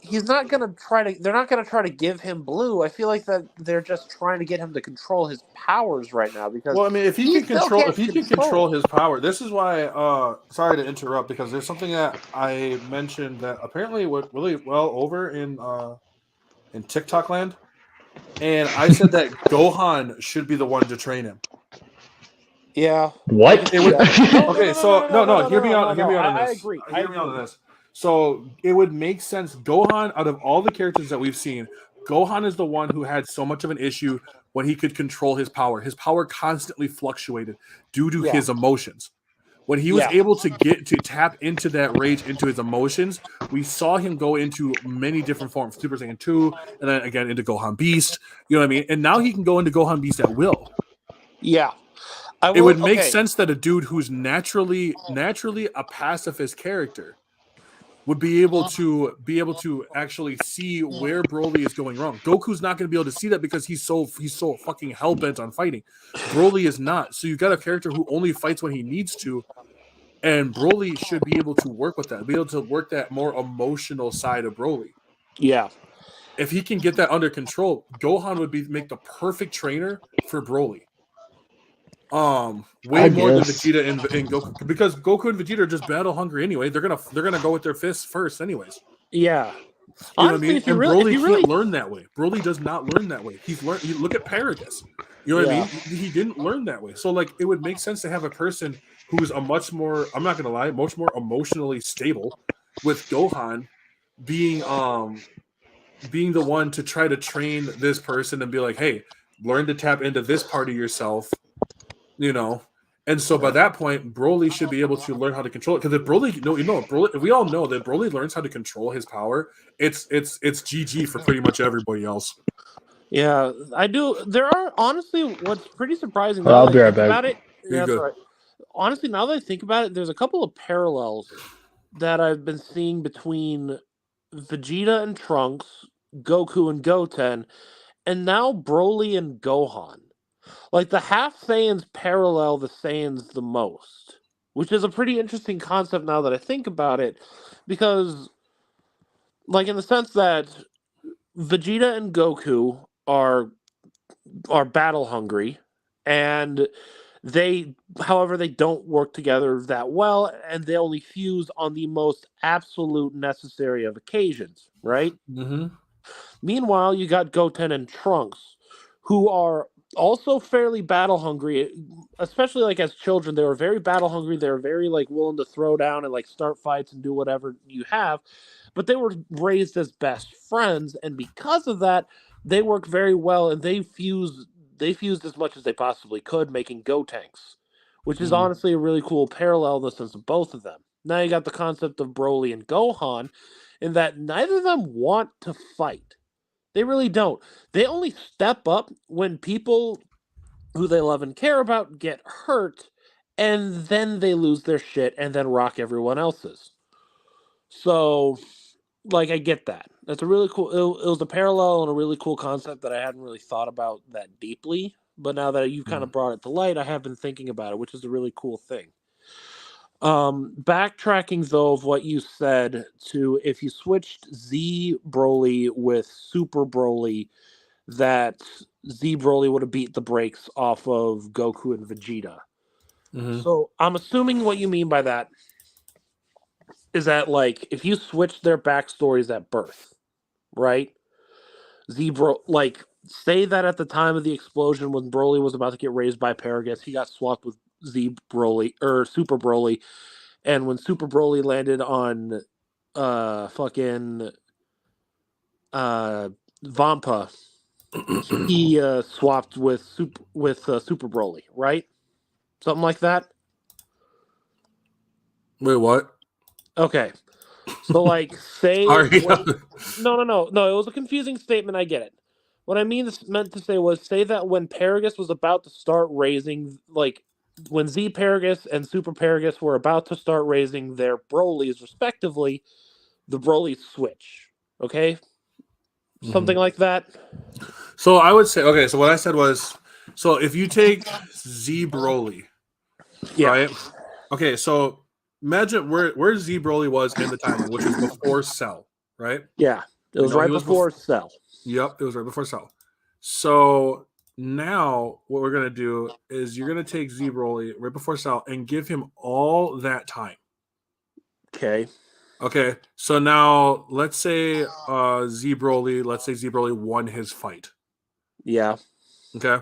he's not gonna they're not gonna try to give him blue. I feel like that they're just trying to get him to control his powers right now because well, I mean, if he can control his power, this is why. Sorry to interrupt because there's something that I mentioned that apparently went really well over in TikTok land, and I said that Gohan should be the one to train him. Yeah. What? Okay, so no. Hear me out on this. I agree. Hear me out on this. So it would make sense. Gohan, out of all the characters that we've seen, Gohan is the one who had so much of an issue when he could control his power. His power constantly fluctuated due to his emotions. When he was able to tap into that rage, into his emotions, we saw him go into many different forms. Super Saiyan 2, and then again into Gohan Beast. You know what I mean? And now he can go into Gohan Beast at will. Yeah. It would make sense that a dude who's naturally a pacifist character would be able to actually see where Broly is going wrong. Goku's not going to be able to see that because he's so fucking hell-bent on fighting. Broly is not. So you've got a character who only fights when he needs to, and Broly should be able to work with that, be able to work that more emotional side of Broly. Yeah. If he can get that under control, Gohan would make the perfect trainer for Broly. Way more than Vegeta and Goku, because Goku and Vegeta are just battle hungry anyway. They're gonna go with their fists first, anyways. Yeah, you know what I mean. And Broly can't learn that way. Broly does not learn that way. He's learned. You look at Paragus. You know what I mean. He didn't learn that way. So like, it would make sense to have a person who's a much more. I'm not gonna lie, much more emotionally stable, with Gohan being the one to try to train this person and be like, hey, learn to tap into this part of yourself. You know, and so by that point, Broly should be able to learn how to control it. Because if Broly, Broly, we all know that Broly learns how to control his power. It's GG for pretty much everybody else. Yeah, I do. There are honestly, what's pretty surprising. I'll be right back. About it, that's right. Honestly, now that I think about it, there's a couple of parallels that I've been seeing between Vegeta and Trunks Goku and Goten, and now Broly and Gohan. Like the half Saiyans parallel the Saiyans the most, which is a pretty interesting concept now that I think about it, because like in the sense that Vegeta and Goku are battle hungry, and they however they don't work together that well, and they only fuse on the most absolute necessary of occasions, right? Mm-hmm. Meanwhile, you got Goten and Trunks, who are also fairly battle hungry, especially like as children. They were very battle hungry. They were very like willing to throw down and like start fights and do whatever you have. But they were raised as best friends, and because of that, they worked very well and they fused as much as they possibly could, making Gotenks, which is Mm-hmm. honestly a really cool parallel in the sense of both of them. Now you got the concept of Broly and Gohan, in that neither of them want to fight. They really don't. They only step up when people who they love and care about get hurt, and then they lose their shit and then rock everyone else's. So, like, I get that. That's a really cool. It was a parallel and a really cool concept that I hadn't really thought about that deeply. But now that you've kind of brought it to light, I have been thinking about it, which is a really cool thing. Backtracking though of what you said to if you switched Z Broly with Super Broly, that Z Broly would have beat the brakes off of Goku and Vegeta. Mm-hmm. So I'm assuming what you mean by that is that like if you switch their backstories at birth, right? Like say that at the time of the explosion when Broly was about to get raised by Paragus, he got swapped with Z Broly or Super Broly, and when Super Broly landed on fucking Vampa, he swapped with Super Broly, right? Something like that. Wait, what? Okay, so like say Sorry. when no, it was a confusing statement. I get it. What I meant to say was say that when Paragus was about to start raising, like when Z Paragus and Super Paragus were about to start raising their Brolys respectively, the Brolys switch. Okay, something like that. So I would say, okay, so what I said was, so if you take Z Broly, Yeah, right? Okay, so imagine where Z Broly was in the timeline, which was before Cell, right? yeah. It We was know he right was before Cell. Yep, it was right before Cell. So now what we're gonna do is you're gonna take Z Broly right before Cell and give him all that time. Okay. Okay, so now let's say Z Broly won his fight. Yeah. Okay,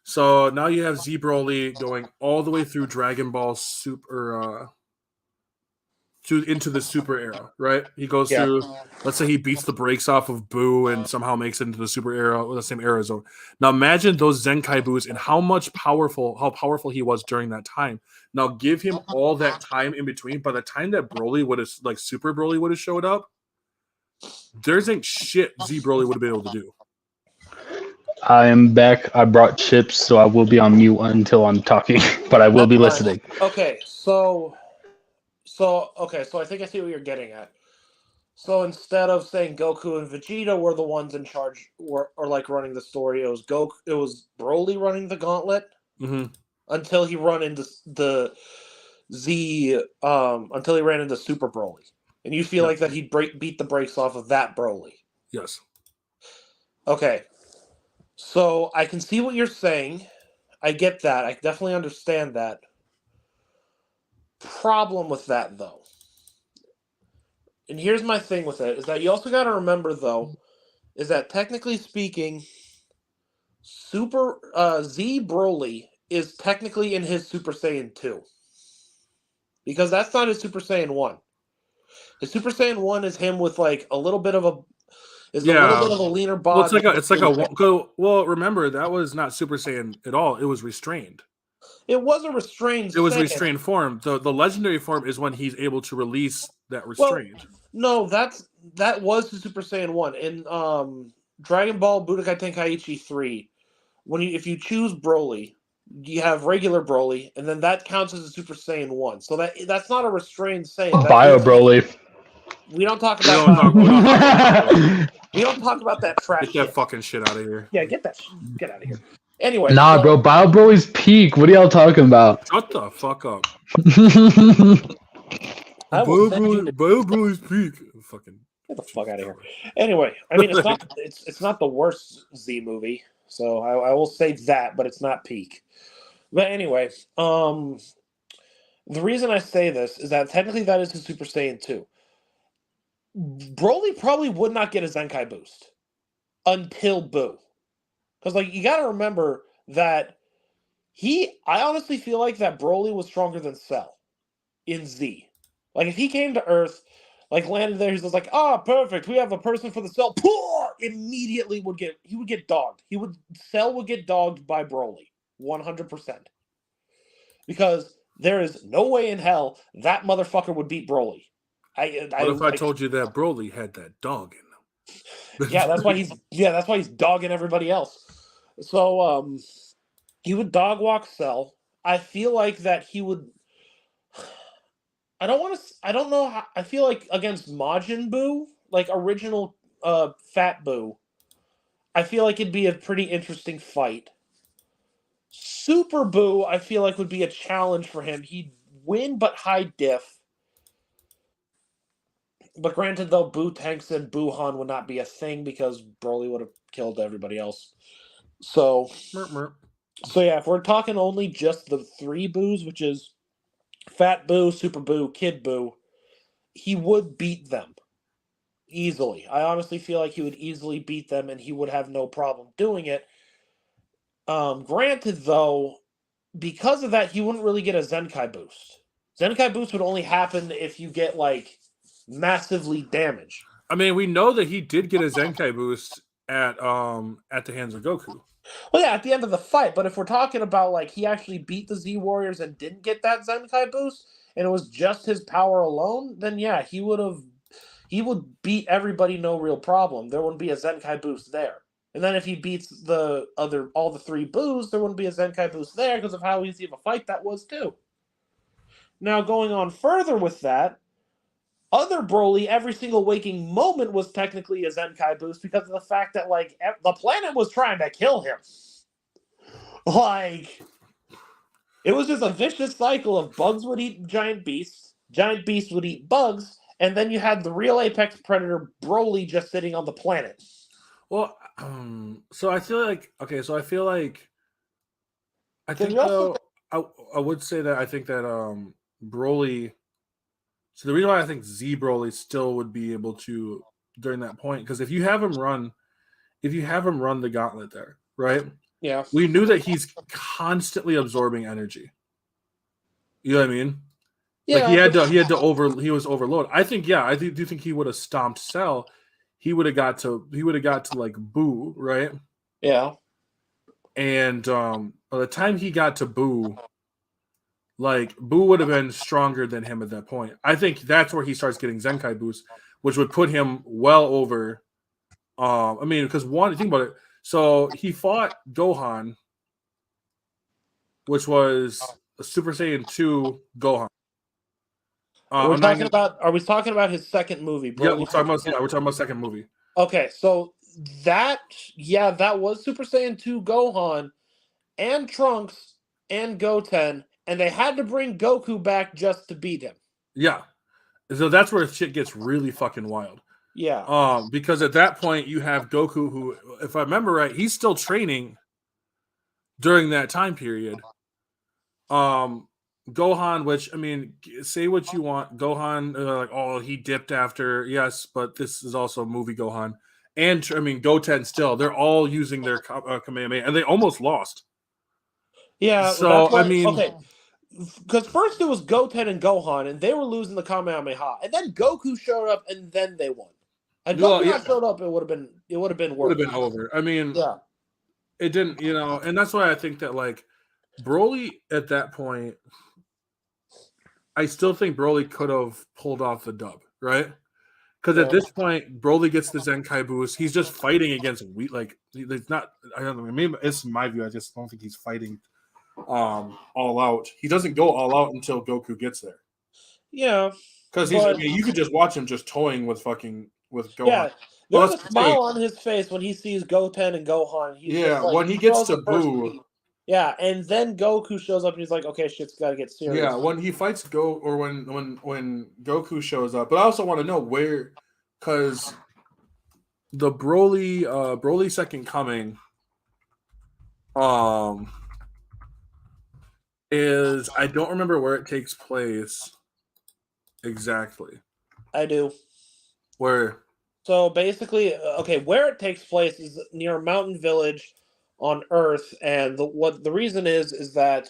so now you have Z Broly going all the way through Dragon Ball Super into the Super era, right? He goes Yeah. through. Let's say he beats the brakes off of Boo and somehow makes it into the Super era, or the same era zone. Now imagine those Zenkai Boos and how powerful he was during that time. Now give him all that time in between. By the time that Broly would have, like Super Broly would have showed up, there's ain't shit Z Broly would have been able to do. I am back. I brought chips, so I will be on mute until I'm talking, but I will be That's fine. listening. Okay, so I think I see what you're getting at. So instead of saying Goku and Vegeta were the ones in charge or like running the story, it was Broly running the gauntlet Mm-hmm. until he run into the until he ran into Super Broly. And you feel Yeah. like that he'd beat the brakes off of that Broly. Yes. Okay. So I can see what you're saying. I get that. I definitely understand that. Problem with that though. And here's my thing with it is that you also got to remember though is that technically speaking Super Z Broly is technically in his Super Saiyan 2. Because that's not his Super Saiyan 1. His Super Saiyan 1 is him with like a little bit of a leaner Well, body. well, remember that was not Super Saiyan at all. It was restrained. It was a restrained It was Saiyan. restrained form. The legendary form is when he's able to release that restrained. No, that was the Super Saiyan 1 in Dragon Ball Budokai Tenkaichi 3. If you choose Broly, you have regular Broly, and then that counts as a Super Saiyan 1. So that's not a restrained Saiyan. Bio Broly. We don't talk We about. don't talk about We don't talk about that trash. Get that shit. fucking shit out of here. Yeah, get out of here. Anyway, Nah, bro, Bio Broly's peak. What are y'all talking about? Shut the fuck up. I will send you to Bio Broly's peak. Fucking get the fuck out of here. Anyway, I mean, it's not the worst Z movie, so I will say that, but it's not peak. But anyway, the reason I say this is that technically that is his Super Saiyan 2. Broly probably would not get a Zenkai boost until Boo. Because, like, you got to remember that I honestly feel like that Broly was stronger than Cell in Z. Like, if he came to Earth, like, landed there, he's just like, perfect, we have a person for the Cell. Immediately he would get dogged. Cell would get dogged by Broly. 100%. Because there is no way in hell that motherfucker would beat Broly. What if I told you that Broly had that dog in him? Yeah, that's why he's dogging everybody else. So he would dog walk Cell. I feel like that he would. I don't know how. I feel like against Majin Buu, like original Fat Buu, I feel like it'd be a pretty interesting fight. Super Buu, I feel like would be a challenge for him. He'd win, but high diff. But granted, though, Buu tanks and Buuhan would not be a thing because Broly would have killed everybody else. So yeah, if we're talking only just the three Boos, which is Fat Buu, Super Buu, Kid Buu, he would beat them easily. I honestly feel like he would easily beat them, and he would have no problem doing it. Granted, though, because of that, he wouldn't really get a Zenkai boost. Zenkai boost would only happen if you get like massively damaged. I mean, we know that he did get a Zenkai boost at the hands of Goku. Well, yeah, at the end of the fight. But if we're talking about like he actually beat the Z Warriors and didn't get that Zenkai boost, and it was just his power alone, then yeah, he would beat everybody no real problem. There wouldn't be a Zenkai boost there. And then if he beats all the three Boos, there wouldn't be a Zenkai boost there because of how easy of a fight that was too. Now going on further with that, other Broly, every single waking moment was technically a Zenkai boost because of the fact that like the planet was trying to kill him. Like, it was just a vicious cycle of bugs would eat giant beasts would eat bugs, and then you had the real apex predator Broly just sitting on the planet. Well, so I feel like I think though I would say that I think that Broly. So the reason why I think Z Broly still would be able to during that point, because if you have him run the gauntlet there, right? Yeah. We knew that he's constantly absorbing energy. You know what I mean? Yeah. Like he was overloaded. I do think he would have stomped Cell. He would have got to like Boo, right? Yeah. And by the time he got to Boo, like Boo would have been stronger than him at that point. I think that's where he starts getting Zenkai boost, which would put him well over. I mean, because think about it. So he fought Gohan, which was a Super Saiyan 2 Gohan. Are we talking about his second movie? Yeah, we're talking about second movie. Okay, so that was Super Saiyan 2 Gohan and Trunks and Goten, and they had to bring Goku back just to beat him. Yeah. So that's where shit gets really fucking wild. Yeah. Because at that point you have Goku, who, if I remember right, he's still training during that time period. Gohan, which, I mean, say what you want, Gohan, like, oh, he dipped after, yes, but this is also movie Gohan. And, I mean, Goten still, they're all using their Kamehameha, and they almost lost. Yeah, so, okay. Because first it was Goten and Gohan, and they were losing the Kamehameha. And then Goku showed up, and then they won. Had Goku not showed up, it would have been worse. It would have been over. I mean, yeah. It didn't, and that's why I think that, like, Broly at that point, I still think Broly could have pulled off the dub, right? Because at this point, Broly gets the Zenkai boost. He's just fighting against it's not. I don't know. Maybe it's my view. I just don't think he's fighting all out. He doesn't go all out until Goku gets there. Yeah. Because you could just watch him just toying with Gohan. Yeah, Well, there's a smile on his face when he sees Goten and Gohan. He's just like, when he gets to the first Boo. beat. Yeah, and then Goku shows up and he's like, okay, shit's got to get serious. Yeah, when he fights when Goku shows up. But I also want to know where, because the Broly Second Coming is, I don't remember where it takes place exactly. I do. Where? So basically, where it takes place is near a mountain village on Earth, and the reason is that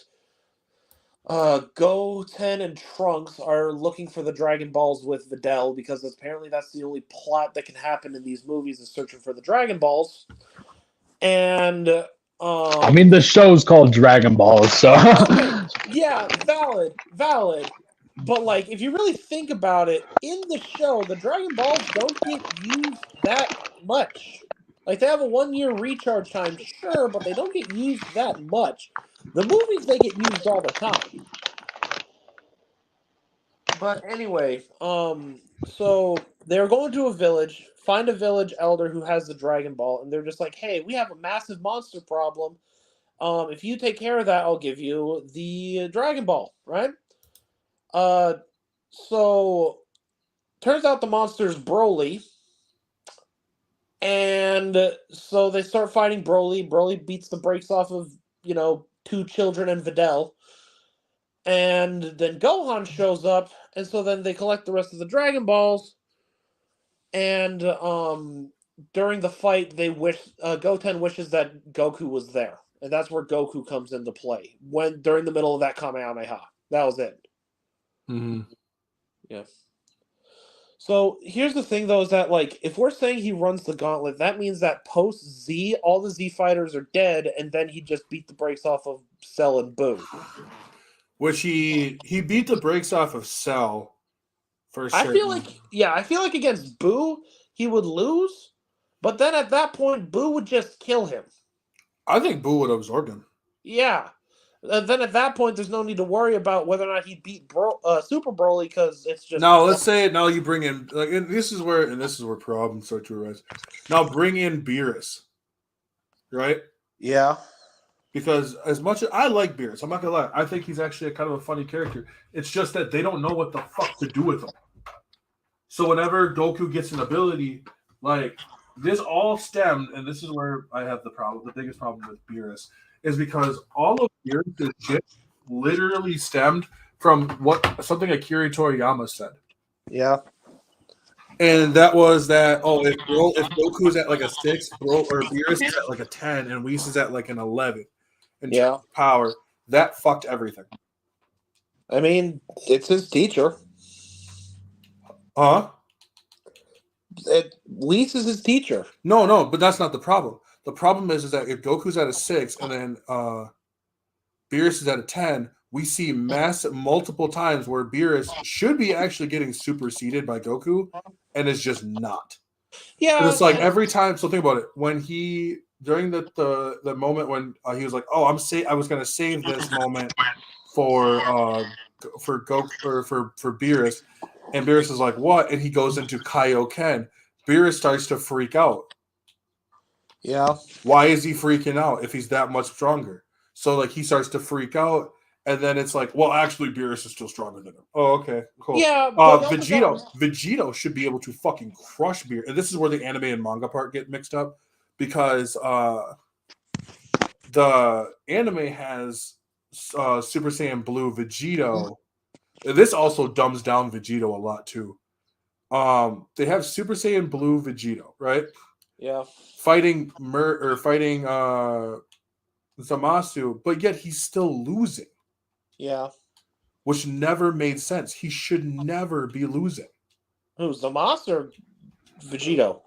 Goten and Trunks are looking for the Dragon Balls with Videl, because apparently that's the only plot that can happen in these movies, is searching for the Dragon Balls. And I mean, the show's called Dragon Ball, so yeah, valid. But like, if you really think about it, in the show, the Dragon Balls don't get used that much. Like, they have a 1-year recharge time, sure, but they don't get used that much. The movies, they get used all the time. But anyway, so they're going to a village, find a village elder who has the Dragon Ball, and they're just like, hey, we have a massive monster problem. If you take care of that, I'll give you the Dragon Ball, right? So turns out the monster's Broly. And so they start fighting Broly. Broly beats the brakes off of, 2 children and Videl. And then Gohan shows up, and so then they collect the rest of the Dragon Balls. And during the fight, Goten wishes that Goku was there. And that's where Goku comes into play. During the middle of that Kamehameha. That was it. Mm-hmm. Yeah. So here's the thing, though, is that, like, if we're saying he runs the gauntlet, that means that post Z, all the Z fighters are dead, and then he just beat the brakes off of Cell and Boo. Which he beat the brakes off of Cell for certain. I feel like against Boo, he would lose, but then at that point, Boo would just kill him. I think Boo would absorb him. Yeah. Then at that point, there's no need to worry about whether or not he beat Super Broly, because it's just... Now, let's say now you bring in... and this is where problems start to arise. Now, bring in Beerus. Right? Yeah. Because as much as I like Beerus, I'm not going to lie, I think he's actually a kind of a funny character. It's just that they don't know what the fuck to do with him. So whenever Goku gets an ability, like, this all stemmed, and this is where I have the biggest problem with Beerus, is because all of Beerus' shit literally stemmed from something Akira Toriyama said. Yeah. And that was that, if Goku's at like a 6, or Beerus is at like a 10, and Whis is at like an 11 in terms of power, that fucked everything. I mean, it's his teacher. Huh? Whis is his teacher. No, but that's not the problem. The problem is that if Goku's at a 6 and then Beerus is at a 10, we see multiple times where Beerus should be actually getting superseded by Goku and is just not. Yeah. It's like every time. So think about it. When during the moment when he was like, "Oh, I was going to save this moment for Goku or for Beerus," and Beerus is like, "What?" And he goes into Kaioken. Beerus starts to freak out. Yeah. Why is he freaking out if he's that much stronger? So like he starts to freak out, and then it's like, well, actually, Beerus is still stronger than him. Oh, okay, cool. Yeah. Vegito should be able to fucking crush Beerus. And this is where the anime and manga part get mixed up, because the anime has Super Saiyan Blue Vegito. This also dumbs down Vegito a lot too. They have Super Saiyan Blue Vegito, right? Yeah. Fighting Zamasu, but yet he's still losing. Yeah. Which never made sense. He should never be losing. Who, Zamasu or Vegito?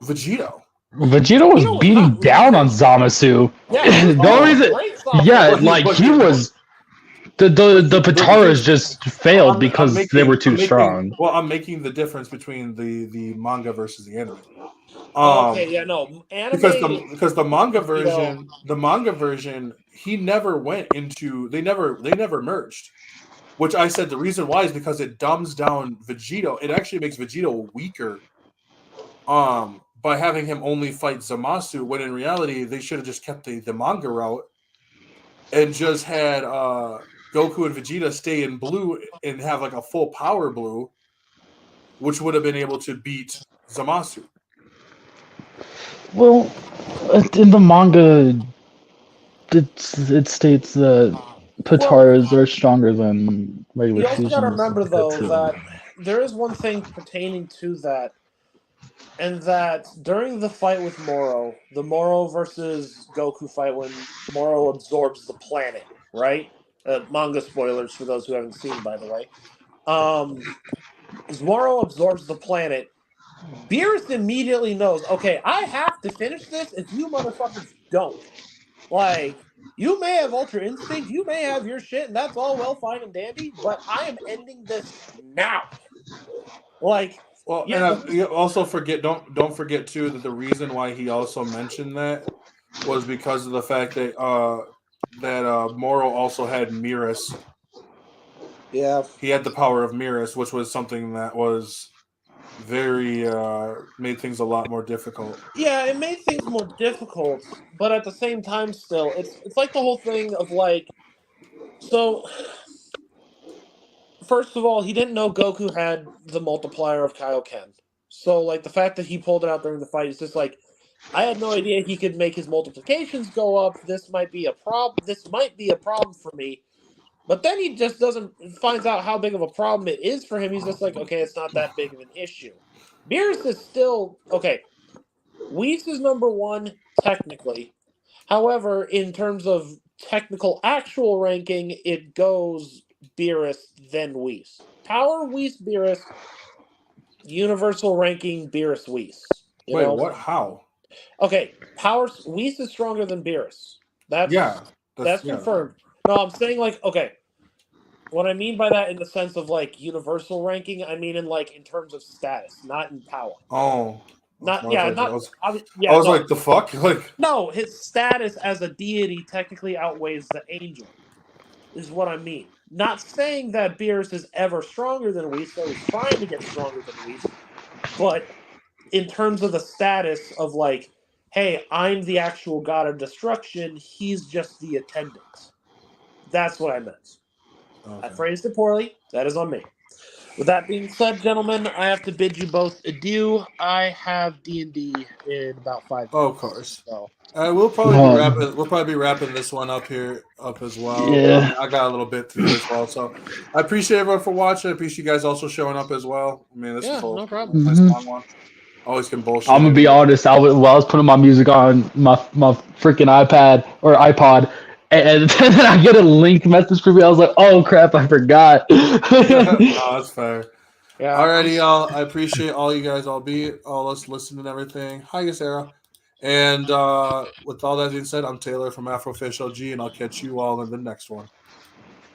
Vegito was beating down on Zamasu. Yeah. He was. The Pataras just failed because they were too strong. Well, I'm making the difference between the manga versus the anime. Anime, because the manga version, he never went into. They never merged. Which I said the reason why is because it dumbs down Vegito. It actually makes Vegito weaker. By having him only fight Zamasu, when in reality they should have just kept the manga route and just had Goku and Vegeta stay in blue and have like a full power blue, which would have been able to beat Zamasu. Well, in the manga, it states that Pataras are stronger than regular You also got to fusions. remember, though, that there is one thing pertaining to that, and that during the fight with Moro, the Moro versus Goku fight when Moro absorbs the planet, right? Manga spoilers for those who haven't seen, by the way. As Moro absorbs the planet, Beerus immediately knows, okay, I have to finish this if you motherfuckers don't. Like, you may have Ultra Instinct, you may have your shit, and that's all well, fine, and dandy, but I am ending this now. Like, well, yeah, and you also don't forget too that the reason why he also mentioned that was because of the fact that Moro also had Mirrors. yeah, He had the power of Mirrors, which was something that was very made things a lot more difficult. yeah, it made things more difficult, but at the same time, still, it's like the whole thing of like, so. First of all, he didn't know Goku had the multiplier of Kaioken. So, like, the fact that he pulled it out during the fight is just like, I had no idea he could make his multiplications go up. This might be a problem. This might be a problem for me. But then he just finds out how big of a problem it is for him. He's just like, okay, it's not that big of an issue. Beerus is still, okay, Whis is number one, technically. However, in terms of technical actual ranking, it goes Beerus, then Whis. Power Whis, Beerus, universal ranking Beerus, Whis. Wait, what? How? Okay, power Whis is stronger than Beerus. That's confirmed. No, I'm saying like, okay, what I mean by that in the sense of like universal ranking, I mean in terms of status, not in power. Oh. Not I yeah, was not like, yeah. I was no. like, the fuck? Like, No, his status as a deity technically outweighs the angel, is what I mean. Not saying that Beerus is ever stronger than Whis, so he's trying to get stronger than Whis, but in terms of the status of like, hey, I'm the actual god of destruction, he's just the attendant. That's what I meant. okay. I phrased it poorly. That is on me. With that being said, gentlemen, I have to bid you both adieu. I have D&D in about 5 minutes. Oh, of course. So. We'll probably be wrapping this one up as well. Yeah. I got a little bit to do as well. So I appreciate everyone for watching. I appreciate you guys also showing up as well. I mean, this is no problem. Nice long one. Always can bullshit. I'm gonna be honest. I was putting my music on my freaking iPad or iPod, and then I get a link message from you. I was like, "Oh crap, I forgot." Oh, that's fair. Yeah. Alrighty, y'all. I appreciate all you guys, all us listening and everything. Hi, Sarah. And with all that being said, I'm Taylor from Afro G, and I'll catch you all in the next one.